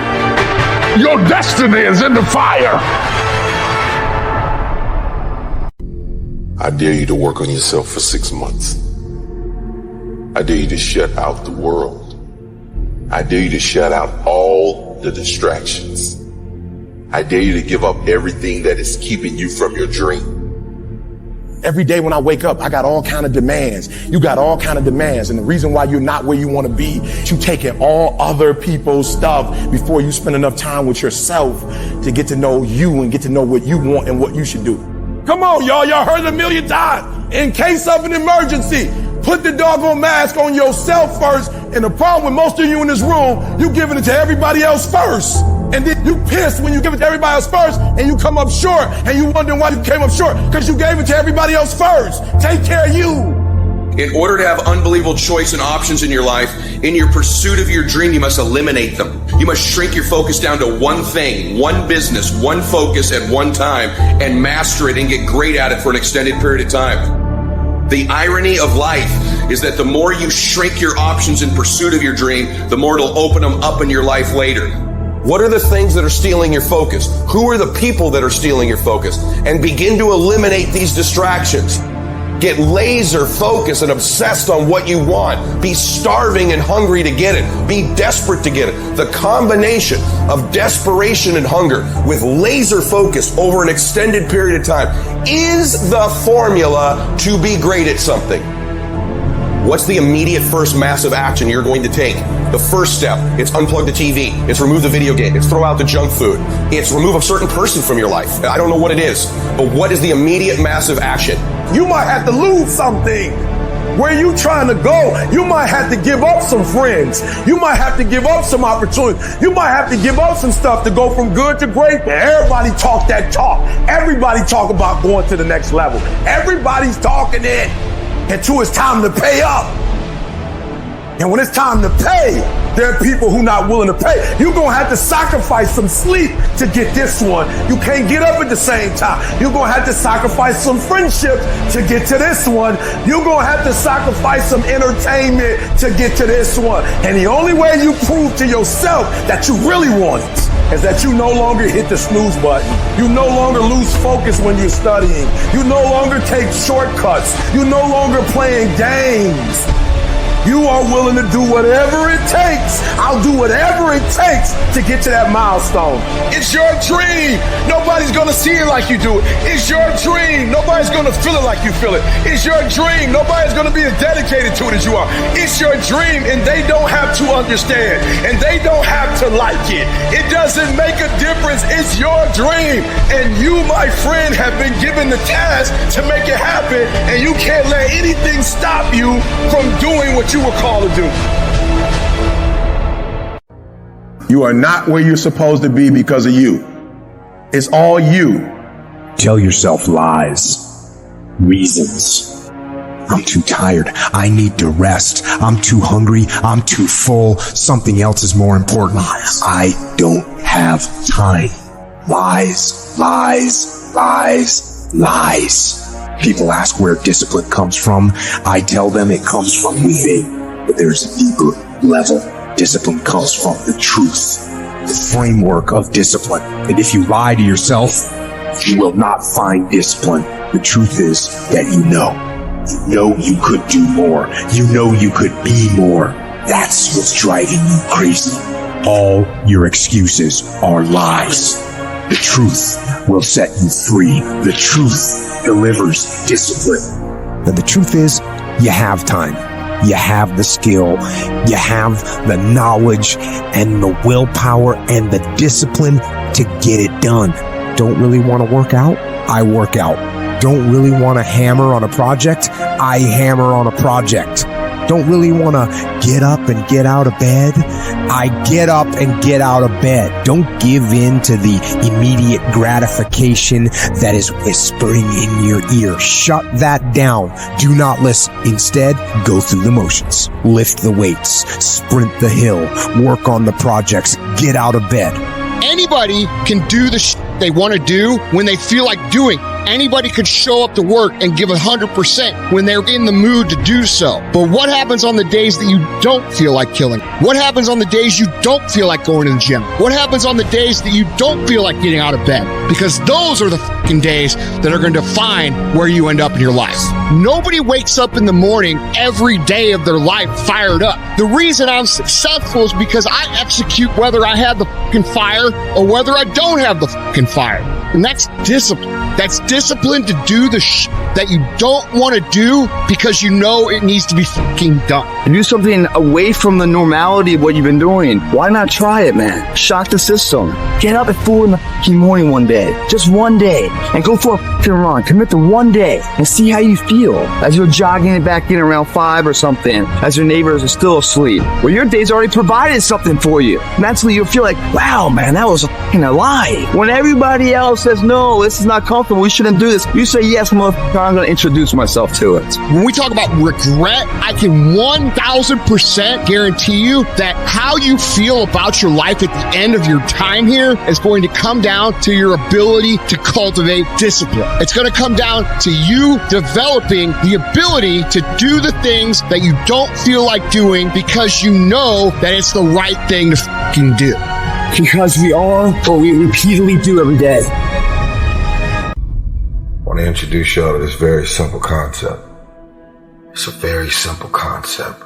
Your destiny is in the fire. I dare you to work on yourself for 6 months. I dare you to shut out the world. I dare you to shut out all the distractions. I dare you to give up everything that is keeping you from your dream. Every day when I wake up, I got all kind of demands. You got all kind of demands. And the reason why you're not where you want to be, you taking all other people's stuff before you spend enough time with yourself to get to know you and get to know what you want and what you should do. Come on, y'all. Y'all heard it a million times. In case of an emergency, put the doggone mask on yourself first. And the problem with most of you in this room, you giving it to everybody else first. And then you pissed when you give it to everybody else first and you come up short and you wondering why you came up short because you gave it to everybody else first. Take care of you. In order to have unbelievable choice and options in your life, in your pursuit of your dream, you must eliminate them. You must shrink your focus down to one thing, one business, one focus at one time, and master it and get great at it for an extended period of time. The irony of life is that the more you shrink your options in pursuit of your dream, the more it'll open them up in your life later. What are the things that are stealing your focus? Who are the people that are stealing your focus? And begin to eliminate these distractions. Get laser focused and obsessed on what you want. Be starving and hungry to get it. Be desperate to get it. The combination of desperation and hunger with laser focus over an extended period of time is the formula to be great at something. What's the immediate first massive action you're going to take? The first step, it's unplug the TV. It's remove the video game. It's throw out the junk food. It's remove a certain person from your life. I don't know what it is, but what is the immediate massive action? You might have to lose something. Where you trying to go, you might have to give up some friends. You might have to give up some opportunities. You might have to give up some stuff to go from good to great. Everybody talk that talk. Everybody talk about going to the next level. Everybody's talking it until it's time to pay up. And when it's time to pay, there are people who not willing to pay. You're going to have to sacrifice some sleep to get this one. You can't get up at the same time. You're going to have to sacrifice some friendship to get to this one. You're going to have to sacrifice some entertainment to get to this one. And the only way you prove to yourself that you really want it is that you no longer hit the snooze button. You no longer lose focus when you're studying. You no longer take shortcuts. You no longer playing games. You are willing to do whatever it takes. I'll do whatever it takes to get to that milestone. It's your dream. Nobody's going to see it like you do it. It's your dream. Nobody's going to feel it like you feel it. It's your dream. Nobody's going to be as dedicated to it as you are. It's your dream, and they don't have to understand, and they don't have to like it. It doesn't make a difference. It's your dream, and you, my friend, have been given the task to make it happen, and you can't let anything stop you from doing what you were called to do. You are not where you're supposed to be because of you. It's all you. Tell yourself lies, reasons. I'm too tired. I need to rest. I'm too hungry. I'm too full. Something else is more important. I don't have time. Lies, lies, lies, lies. People ask where discipline comes from. I tell them it comes from within, but there's a deeper level. Discipline comes from the truth, the framework of discipline. And if you lie to yourself, you will not find discipline. The truth is that you know you could do more. You know you could be more. That's what's driving you crazy. All your excuses are lies. The truth will set you free. The truth delivers discipline. And the truth is, you have time. You have the skill. You have the knowledge and the willpower and the discipline to get it done. Don't really want to work out? I work out. Don't really want to hammer on a project? I hammer on a project. Don't really want to get up and get out of bed? I get up and get out of bed. Don't give in to the immediate gratification that is whispering in your ear. Shut that down. Do not listen. Instead, go through the motions. Lift the weights. Sprint the hill. Work on the projects. Get out of bed. Anybody can do the they want to do when they feel like doing. Anybody could show up to work and give 100% when they're in the mood to do so. But what happens on the days that you don't feel like killing? What happens on the days you don't feel like going to the gym? What happens on the days that you don't feel like getting out of bed? Because those are the fucking days that are going to define where you end up in your life. Nobody wakes up in the morning every day of their life fired up. The reason I'm successful is because I execute whether I have the fucking fire or whether I don't have the fucking fire. And that's discipline. That's discipline to do the that you don't want to do because you know it needs to be fucking done. And do something away from the normality of what you've been doing. Why not try it, man? Shock the system. Get up at 4 in the fucking morning one day. Just one day. And go for a fucking run. Commit to one day. And see how you feel. As you're jogging it back in around 5 or something. As your neighbors are still asleep. Well, your day's already provided something for you. Mentally, you'll feel like, wow, man, that was a fucking lie. When everybody else says, no, this is not comfortable, we shouldn't do this. You say, yes, motherfucker, I'm going to introduce myself to it. When we talk about regret, I can 1000% guarantee you that how you feel about your life at the end of your time here is going to come down to your ability to cultivate discipline. It's going to come down to you developing the ability to do the things that you don't feel like doing because you know that it's the right thing to fucking do. Because we are, or we repeatedly do every day. I want to introduce y'all to this very simple concept. It's a very simple concept.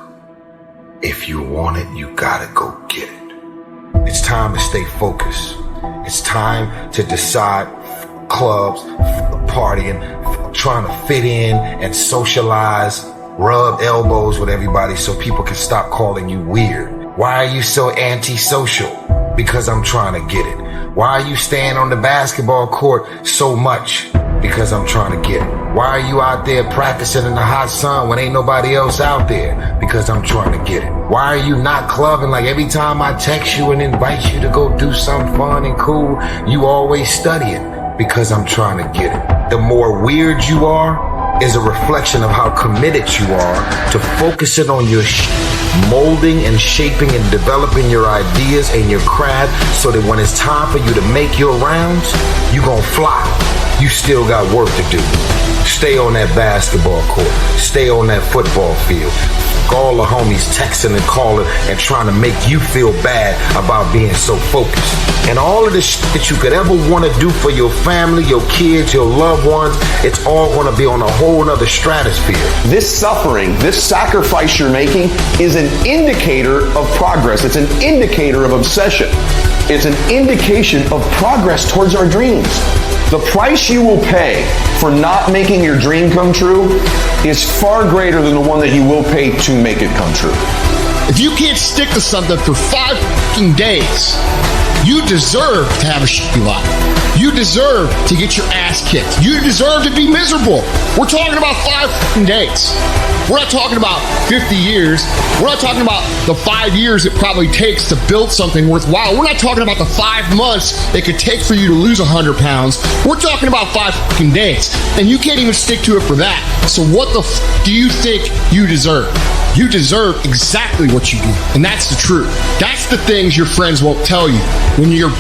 If you want it, you gotta go get it. It's time to stay focused. It's time to decide clubs, partying, trying to fit in and socialize, rub elbows with everybody so people can stop calling you weird. Why are you so antisocial? Because I'm trying to get it. Why are you staying on the basketball court so much? Because I'm trying to get it. Why are you out there practicing in the hot sun when ain't nobody else out there? Because I'm trying to get it. Why are you not clubbing like every time I text you and invite you to go do something fun and cool, you always studying? Because I'm trying to get it. The more weird you are is a reflection of how committed you are to focusing on your molding and shaping and developing your ideas and your craft so that when it's time for you to make your rounds, you gonna fly. You still got work to do. Stay on that basketball court. Stay on that football field. All the homies texting and calling and trying to make you feel bad about being so focused. And all of the shit that you could ever want to do for your family, your kids, your loved ones, it's all going to be on a whole nother stratosphere. This suffering, this sacrifice you're making is an indicator of progress. It's an indicator of obsession. It's an indication of progress towards our dreams. The price you will pay for not making your dream come true is far greater than the one that you will pay to make it come true. If you can't stick to something for 5 fucking days, you deserve to have a shitty life. You deserve to get your ass kicked. You deserve to be miserable. We're talking about 5 fucking days. We're not talking about 50 years. We're not talking about the 5 years it probably takes to build something worthwhile. We're not talking about the 5 months it could take for you to lose 100 pounds. We're talking about 5 fucking days. And you can't even stick to it for that. So what the do you think you deserve? You deserve exactly what you do. And that's the truth. That's the things your friends won't tell you when you're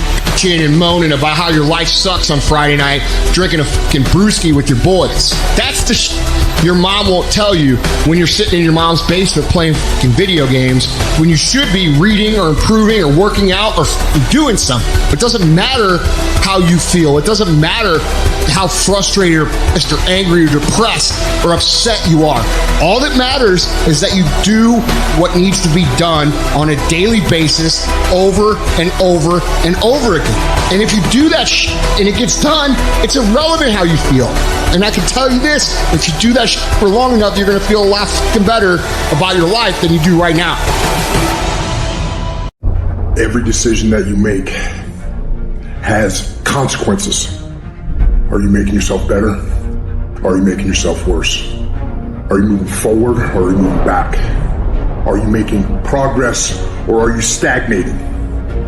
bitching and moaning about how your life sucks on Friday night, drinking a fucking brewski with your boys. That's the your mom won't tell you when you're sitting in your mom's basement playing fucking video games when you should be reading or improving or working out or doing something. It doesn't matter how you feel. It doesn't matter how frustrated or pissed or angry or depressed or upset you are. All that matters is that you do what needs to be done on a daily basis over and over and over again. And if you do that and it gets done, it's irrelevant how you feel. And I can tell you this, if you do that for long enough, you're going to feel a lot fucking better about your life than you do right now. Every decision that you make has consequences. Are you making yourself better? Or are you making yourself worse? Are you moving forward or are you moving back? Are you making progress or are you stagnating?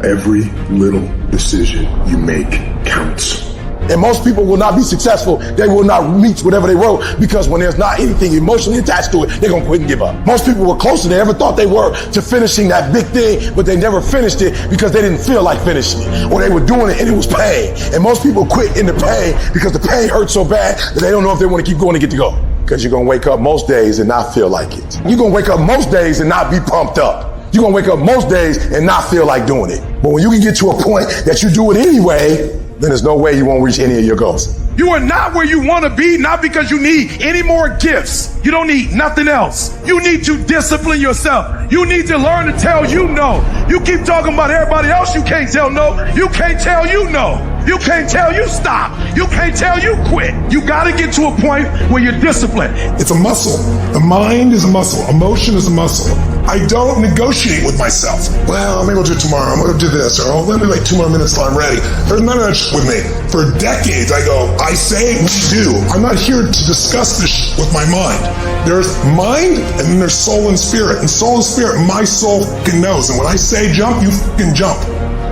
Every little decision you make counts. And most people will not be successful. They will not reach whatever they wrote because when there's not anything emotionally attached to it, they're going to quit and give up. Most people were closer than they ever thought they were to finishing that big thing, but they never finished it because they didn't feel like finishing it, or they were doing it and it was pain. And most people quit in the pain because the pain hurts so bad that they don't know if they want to keep going to get to go. Because you're going to wake up most days and not feel like it. You're going to wake up most days and not be pumped up. You're going to wake up most days and not feel like doing it. But when you can get to a point that you do it anyway, then there's no way you won't reach any of your goals. You are not where you want to be, not because you need any more gifts. You don't need nothing else. You need to discipline yourself. You need to learn to tell you no. You keep talking about everybody else you can't tell no. You can't tell you no. You can't tell you stop. You can't tell you quit. You got to get to a point where you're disciplined. It's a muscle. The mind is a muscle. Emotion is a muscle. I don't negotiate with myself. Well, maybe I'll do it tomorrow. I'm going to do this. Or I'll let me like 2 more minutes till I'm ready. There's none of that shit with me. For decades, I go, I say, we do. I'm not here to discuss this shit with my mind. There's mind and then there's soul and spirit. And soul and spirit, my soul fucking knows. And when I say jump, you fucking jump.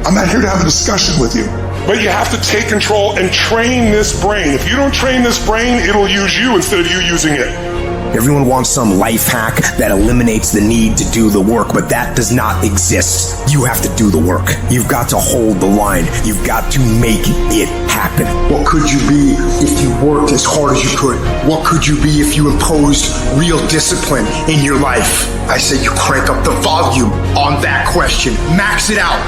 I'm not here to have a discussion with you. But you have to take control and train this brain. If you don't train this brain, it'll use you instead of you using it. Everyone wants some life hack that eliminates the need to do the work, but that does not exist. You have to do the work. You've got to hold the line. You've got to make it happen. What could you be if you worked as hard as you could? What could you be if you imposed real discipline in your life? I say you crank up the volume on that question. Max it out.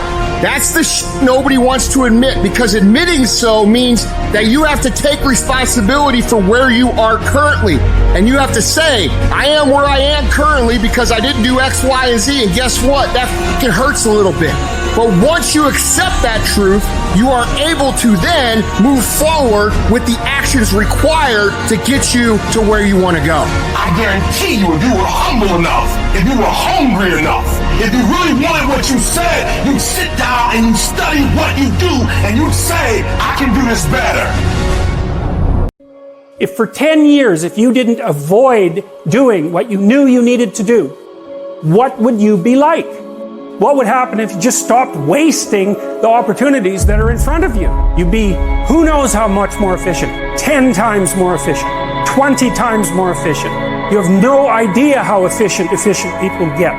That's the nobody wants to admit, because admitting so means that you have to take responsibility for where you are currently. And you have to say, I am where I am currently because I didn't do X, Y, and Z. And guess what? That fucking hurts a little bit. But once you accept that truth, you are able to then move forward with the actions required to get you to where you want to go. I guarantee you, if you were humble enough, if you were hungry enough, if you really wanted what you said, you'd sit down and you'd study what you do and you'd say, I can do this better. If for 10 years, if you didn't avoid doing what you knew you needed to do, what would you be like? What would happen if you just stopped wasting the opportunities that are in front of you? You'd be who knows how much more efficient, 10 times more efficient, 20 times more efficient. You have no idea how efficient people get.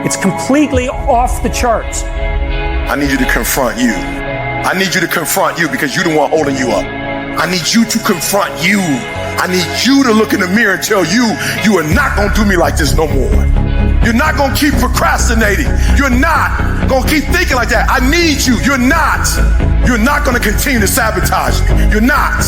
It's completely off the charts. I need you to confront you. I need you to confront you because you're the one holding you up. I need you to confront you. I need you to look in the mirror and tell you, you are not going to do me like this no more. You're not going to keep procrastinating. You're not going to keep thinking like that. I need you. You're not. You're not going to continue to sabotage me. You're not.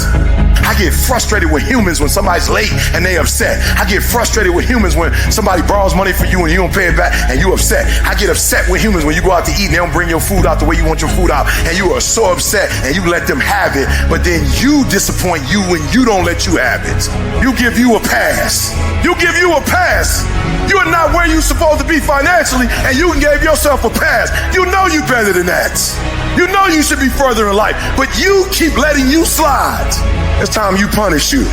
I get frustrated with humans when somebody's late and they upset. I get frustrated with humans when somebody borrows money from you and you don't pay it back and you upset. I get upset with humans when you go out to eat and they don't bring your food out the way you want your food out and you are so upset and you let them have it, but then you disappoint you when you don't let you have it. You give you a pass. You give you a pass. You are not where you're supposed to be financially and you gave yourself a pass. You know you better than that. You know you should be further in life, but you keep letting you slide. It's time you punish you.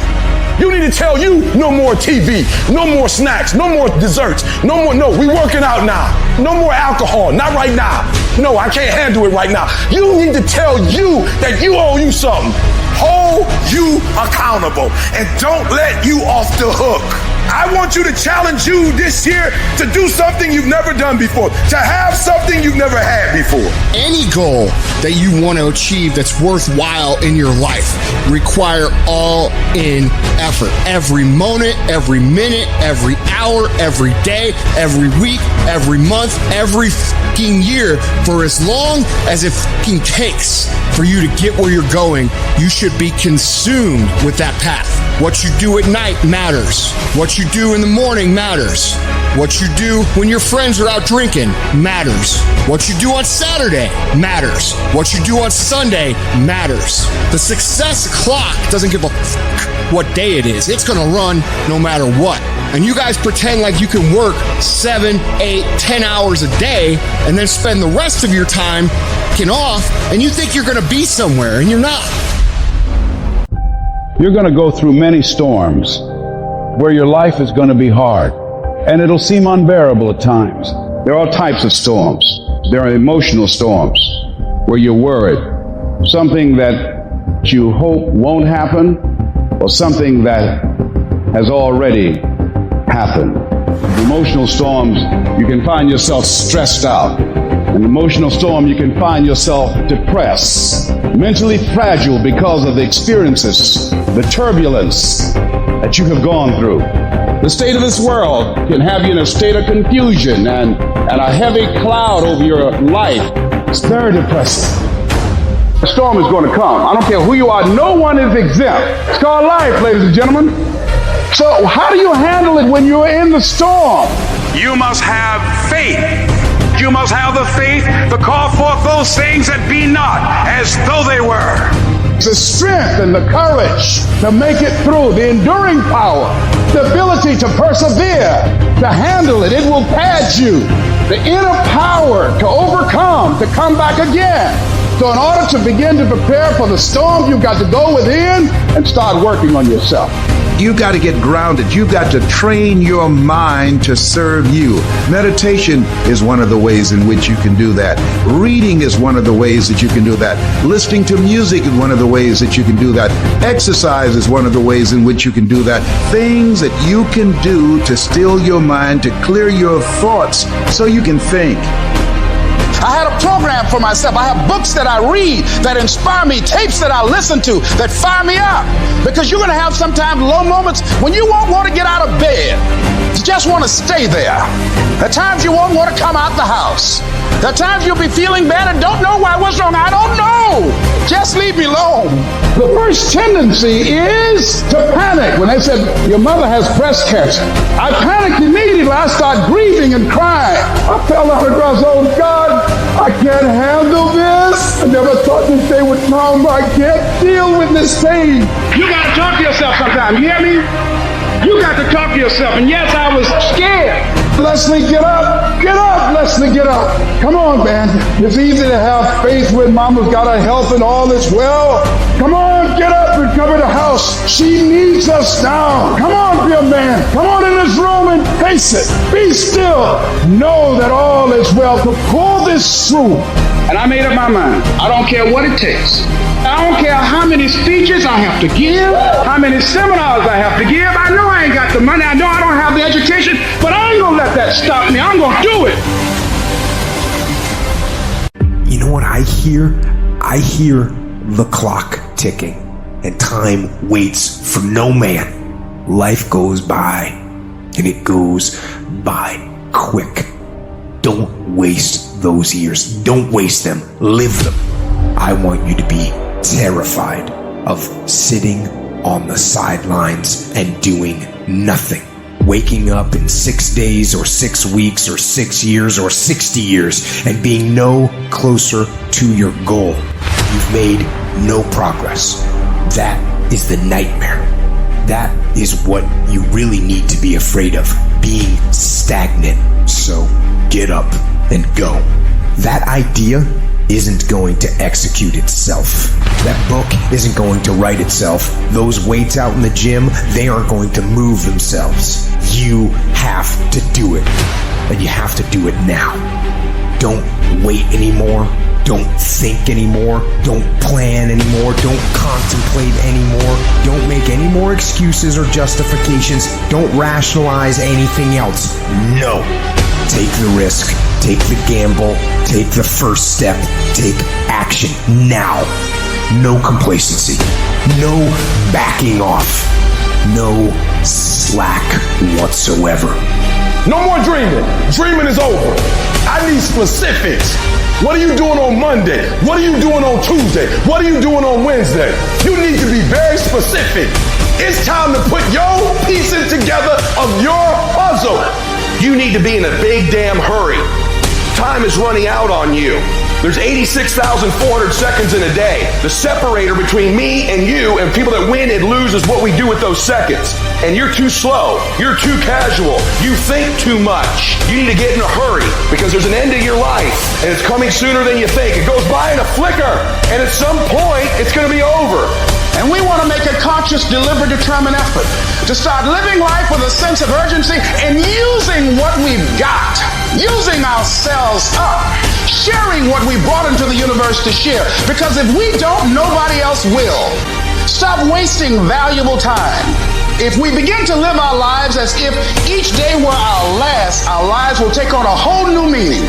You need to tell you no more TV, no more snacks, no more desserts, no, we working out now. No more alcohol, not right now. No, I can't handle it right now. You need to tell you that you owe you something. Hold you accountable and don't let you off the hook. I want you to challenge you this year to do something you've never done before, to have something you've never had before. Any goal that you want to achieve that's worthwhile in your life require all-in effort. Every moment, every minute, every hour, every day, every week, every month, every fucking year, for as long as it fucking takes for you to get where you're going, you should be consumed with that path. What you do at night matters. What you do in the morning matters. What you do when your friends are out drinking matters. What you do on Saturday matters. What you do on Sunday matters. The success clock doesn't give a fuck what day it is. It's gonna run no matter what. And you guys pretend like you can work 7, 8, 10 hours a day and then spend the rest of your time fucking off, and you think you're gonna be somewhere, and you're not. You're going to go through many storms where your life is going to be hard, and it'll seem unbearable at times. There are all types of storms. There are emotional storms where you're worried, something that you hope won't happen, or something that has already happened. In emotional storms, you can find yourself stressed out. In an emotional storm, you can find yourself depressed, mentally fragile because of the experiences, the turbulence that you have gone through. The state of this world can have you in a state of confusion and a heavy cloud over your life. It's very depressing. A storm is going to come. I don't care who you are. No one is exempt. It's called life, ladies and gentlemen. So how do you handle it when you're in the storm? You must have faith. You must have the faith to call forth those things that be not as though they were. The strength and the courage to make it through, the enduring power, the ability to persevere, to handle it. It will pad you. The inner power to overcome, to come back again. So in order to begin to prepare for the storm, you've got to go within and start working on yourself. You've got to get grounded. You've got to train your mind to serve you. Meditation is one of the ways in which you can do that. Reading is one of the ways that you can do that. Listening to music is one of the ways that you can do that. Exercise is one of the ways in which you can do that. Things that you can do to still your mind, to clear your thoughts so you can think. I had a program for myself. I have books that I read that inspire me, tapes that I listen to that fire me up. Because you're going to have sometimes low moments when you won't want to get out of bed. You just want to stay there. At times you won't want to come out the house. At times you'll be feeling bad and don't know why. What's wrong? I don't know. Just leave me alone. The first tendency is to panic. When they said, your mother has breast cancer, I panicked immediately. I started grieving and crying. I fell on the ground. Oh, God, I can't handle this. I never thought this day would come. I can't deal with this pain. You got to talk to yourself sometimes. You hear me? You got to talk to yourself. And yes, I was scared. Leslie, get up. Get up, Leslie, get up. Come on, man. It's easy to have faith when mama's got her health and all is well. Come on, get up and come in the house. She needs us now. Come on, be a man. Come on in this room and face it. Be still. Know that all is well. To pull this through. And I made up my mind. I don't care what it takes. I don't care how many speeches I have to give, how many seminars I have to give. I know I ain't got the money. I know I don't have the education, but I ain't gonna let that stop me. I'm gonna do it. You know what I hear? I hear the clock ticking, and time waits for no man. Life goes by, and it goes by quick. Don't waste those years. Don't waste them. Live them. I want you to be terrified of sitting on the sidelines and doing nothing. Waking up in 6 days or 6 weeks or 6 years or 60 years and being no closer to your goal. You've made no progress. That is the nightmare. That is what you really need to be afraid of, being stagnant. So get up and go. That idea isn't going to execute itself. That book isn't going to write itself. Those weights out in the gym, they aren't going to move themselves. You have to do it. And you have to do it now. Don't wait anymore. Don't think anymore. Don't plan anymore. Don't contemplate anymore. Don't make any more excuses or justifications. Don't rationalize anything else. No. Take the risk. Take the gamble. Take the first step. Take action now. No complacency. No backing off. No slack whatsoever. No more dreaming. Dreaming is over. I need specifics. What are you doing on Monday? What are you doing on Tuesday? What are you doing on Wednesday? You need to be very specific. It's time to put your pieces together of your puzzle. You need to be in a big damn hurry. Time is running out on you. There's 86,400 seconds in a day. The separator between me and you and people that win and lose is what we do with those seconds. And you're too slow. You're too casual. You think too much. You need to get in a hurry because there's an end to your life and it's coming sooner than you think. It goes by in a flicker and at some point it's going to be over. And we want to make a conscious, deliberate, determined effort to start living life with a sense of urgency and using what we've got, using ourselves up, sharing what we brought into the universe to share. Because if we don't, nobody else will. Stop wasting valuable time. If we begin to live our lives as if each day were our last, our lives will take on a whole new meaning.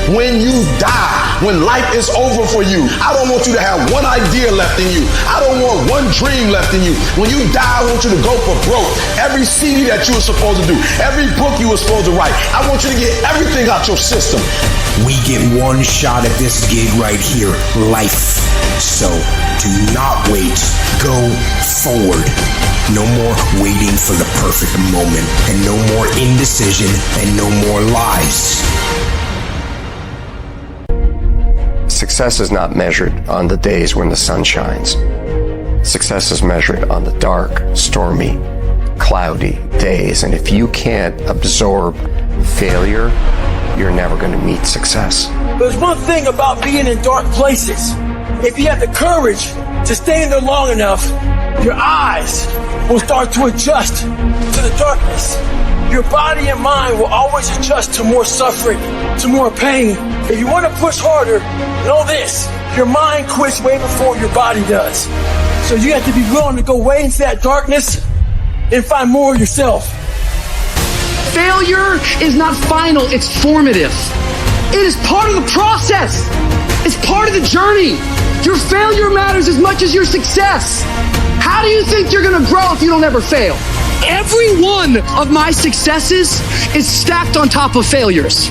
When you die, when life is over for you, I don't want you to have one idea left in you. I don't want one dream left in you. When you die, I want you to go for broke. Every CD that you were supposed to do, every book you were supposed to write, I want you to get everything out your system. We get one shot at this gig right here, life. So do not wait. Go forward. No more waiting for the perfect moment, and no more indecision, and no more lies. Success is not measured on the days when the sun shines. Success is measured on the dark, stormy, cloudy days. And if you can't absorb failure, you're never going to meet success. There's one thing about being in dark places. If you have the courage to stay in there long enough, your eyes will start to adjust to the darkness. Your body and mind will always adjust to more suffering, to more pain. If you want to push harder, know this, your mind quits way before your body does. So you have to be willing to go way into that darkness and find more of yourself. Failure is not final, it's formative. It is part of the process. It's part of the journey. Your failure matters as much as your success. How do you think you're going to grow if you don't ever fail? Every one of my successes is stacked on top of failures.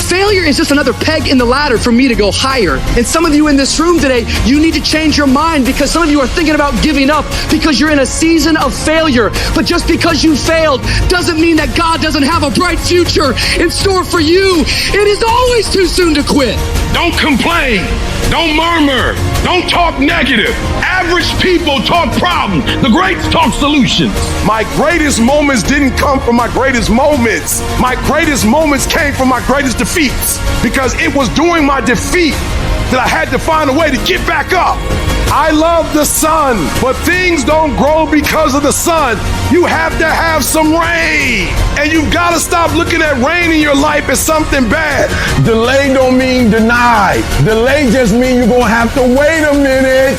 Failure is just another peg in the ladder for me to go higher. And some of you in this room today, you need to change your mind because some of you are thinking about giving up because you're in a season of failure. But just because you failed doesn't mean that God doesn't have a bright future in store for you. It is always too soon to quit. Don't complain. Don't murmur. Don't talk negative. Average people talk problems. The greats talk solutions. My greatest moments didn't come from my greatest moments. My greatest moments came from my greatest defeats. Because it was during my defeat that I had to find a way to get back up. I love the sun, but things don't grow because of the sun. You have to have some rain. And you've got to stop looking at rain in your life as something bad. Delay don't mean deny. Delay just means you're going to have to wait a minute.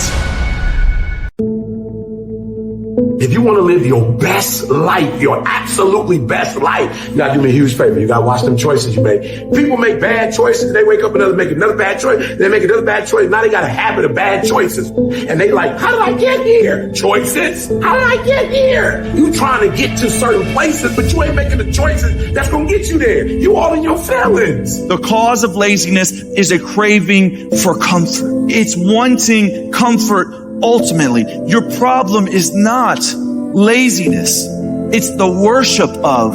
If you want to live your best life, your absolutely best life, you got to do me a huge favor. You got to watch them choices you make. People make bad choices. They wake up and make another bad choice. They make another bad choice. Now they got a habit of bad choices. And they like, how did I get here? Choices. How did I get here? You trying to get to certain places, but you ain't making the choices that's going to get you there. You all in your feelings. The cause of laziness is a craving for comfort. It's wanting comfort. Ultimately, your problem is not laziness. It's the worship of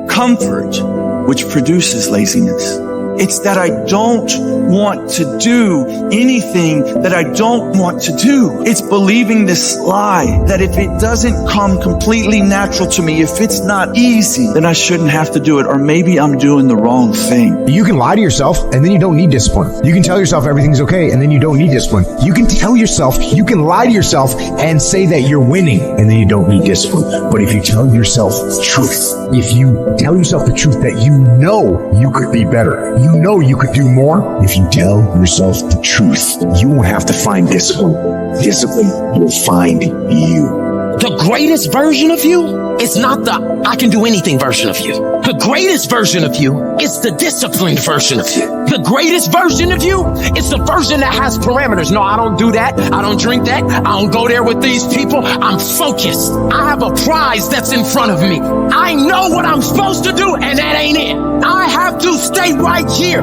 comfort, which produces laziness. It's that I don't want to do anything that I don't want to do. It's believing this lie that if it doesn't come completely natural to me, if it's not easy, then I shouldn't have to do it, or maybe I'm doing the wrong thing. You can lie to yourself and then you don't need discipline. You can tell yourself everything's okay and then you don't need discipline. You can tell yourself, you can lie to yourself and say that you're winning and then you don't need discipline. But if you tell yourself the truth, if you tell yourself the truth that you know you could be better, You know you could do more. If you tell yourself the truth, you won't have to find discipline. Discipline will find you. The greatest version of you is not the I can do anything version of you. The greatest version of you is the disciplined version of you. The greatest version of you is the version that has parameters. No, I don't do that. I don't drink that. I don't go there with these people. I'm focused. I have a prize that's in front of me. I know what I'm supposed to do, and that ain't it. I have to stay right here.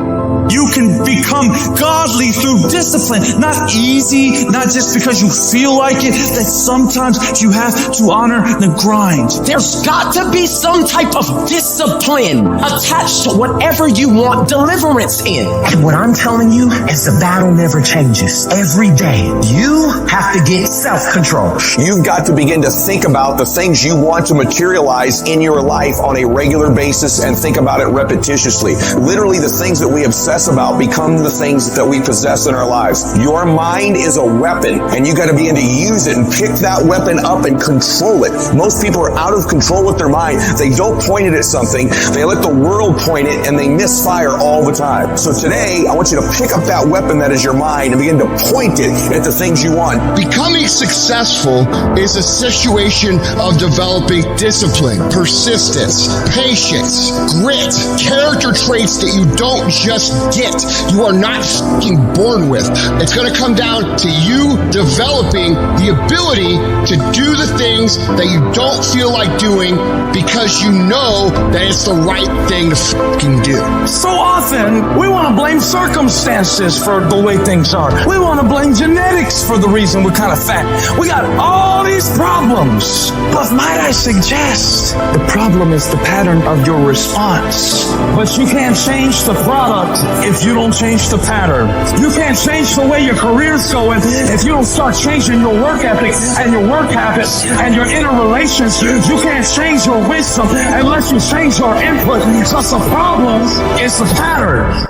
You can become godly through discipline. Not easy, not just because you feel like it, that sometimes you have to honor the grind. There's got to be some type of discipline attached to whatever you want deliverance in. And what I'm telling you is the battle never changes. Every day, you have to get self-control. You've got to begin to think about the things you want to materialize in your life on a regular basis and think about it repetitiously. Literally, the things that we obsess about become the things that we possess in our lives. Your mind is a weapon, and you got to begin to use it and pick that weapon up and control it. Most people are out of control with their mind. They don't point it at something. They let the world point it, and they misfire all the time. So today, I want you to pick up that weapon that is your mind and begin to point it at the things you want. Becoming successful is a situation of developing discipline, persistence, patience, grit, character traits that you don't just get. You are not fucking born with. It's going to come down to you developing the ability to do the things that you don't feel like doing because you know that it's the right thing to fucking do. So often, we want to blame circumstances for the way things are. We want to blame genetics for the reason we're kind of fat. We got all these problems. But might I suggest, the problem is the pattern of your response. But you can't change the product if you don't change the pattern. You can't change the way your career's going if you don't start changing your work ethic and your work habits and your interrelations. You can't change your wisdom unless you change your input. Because the problem is the pattern.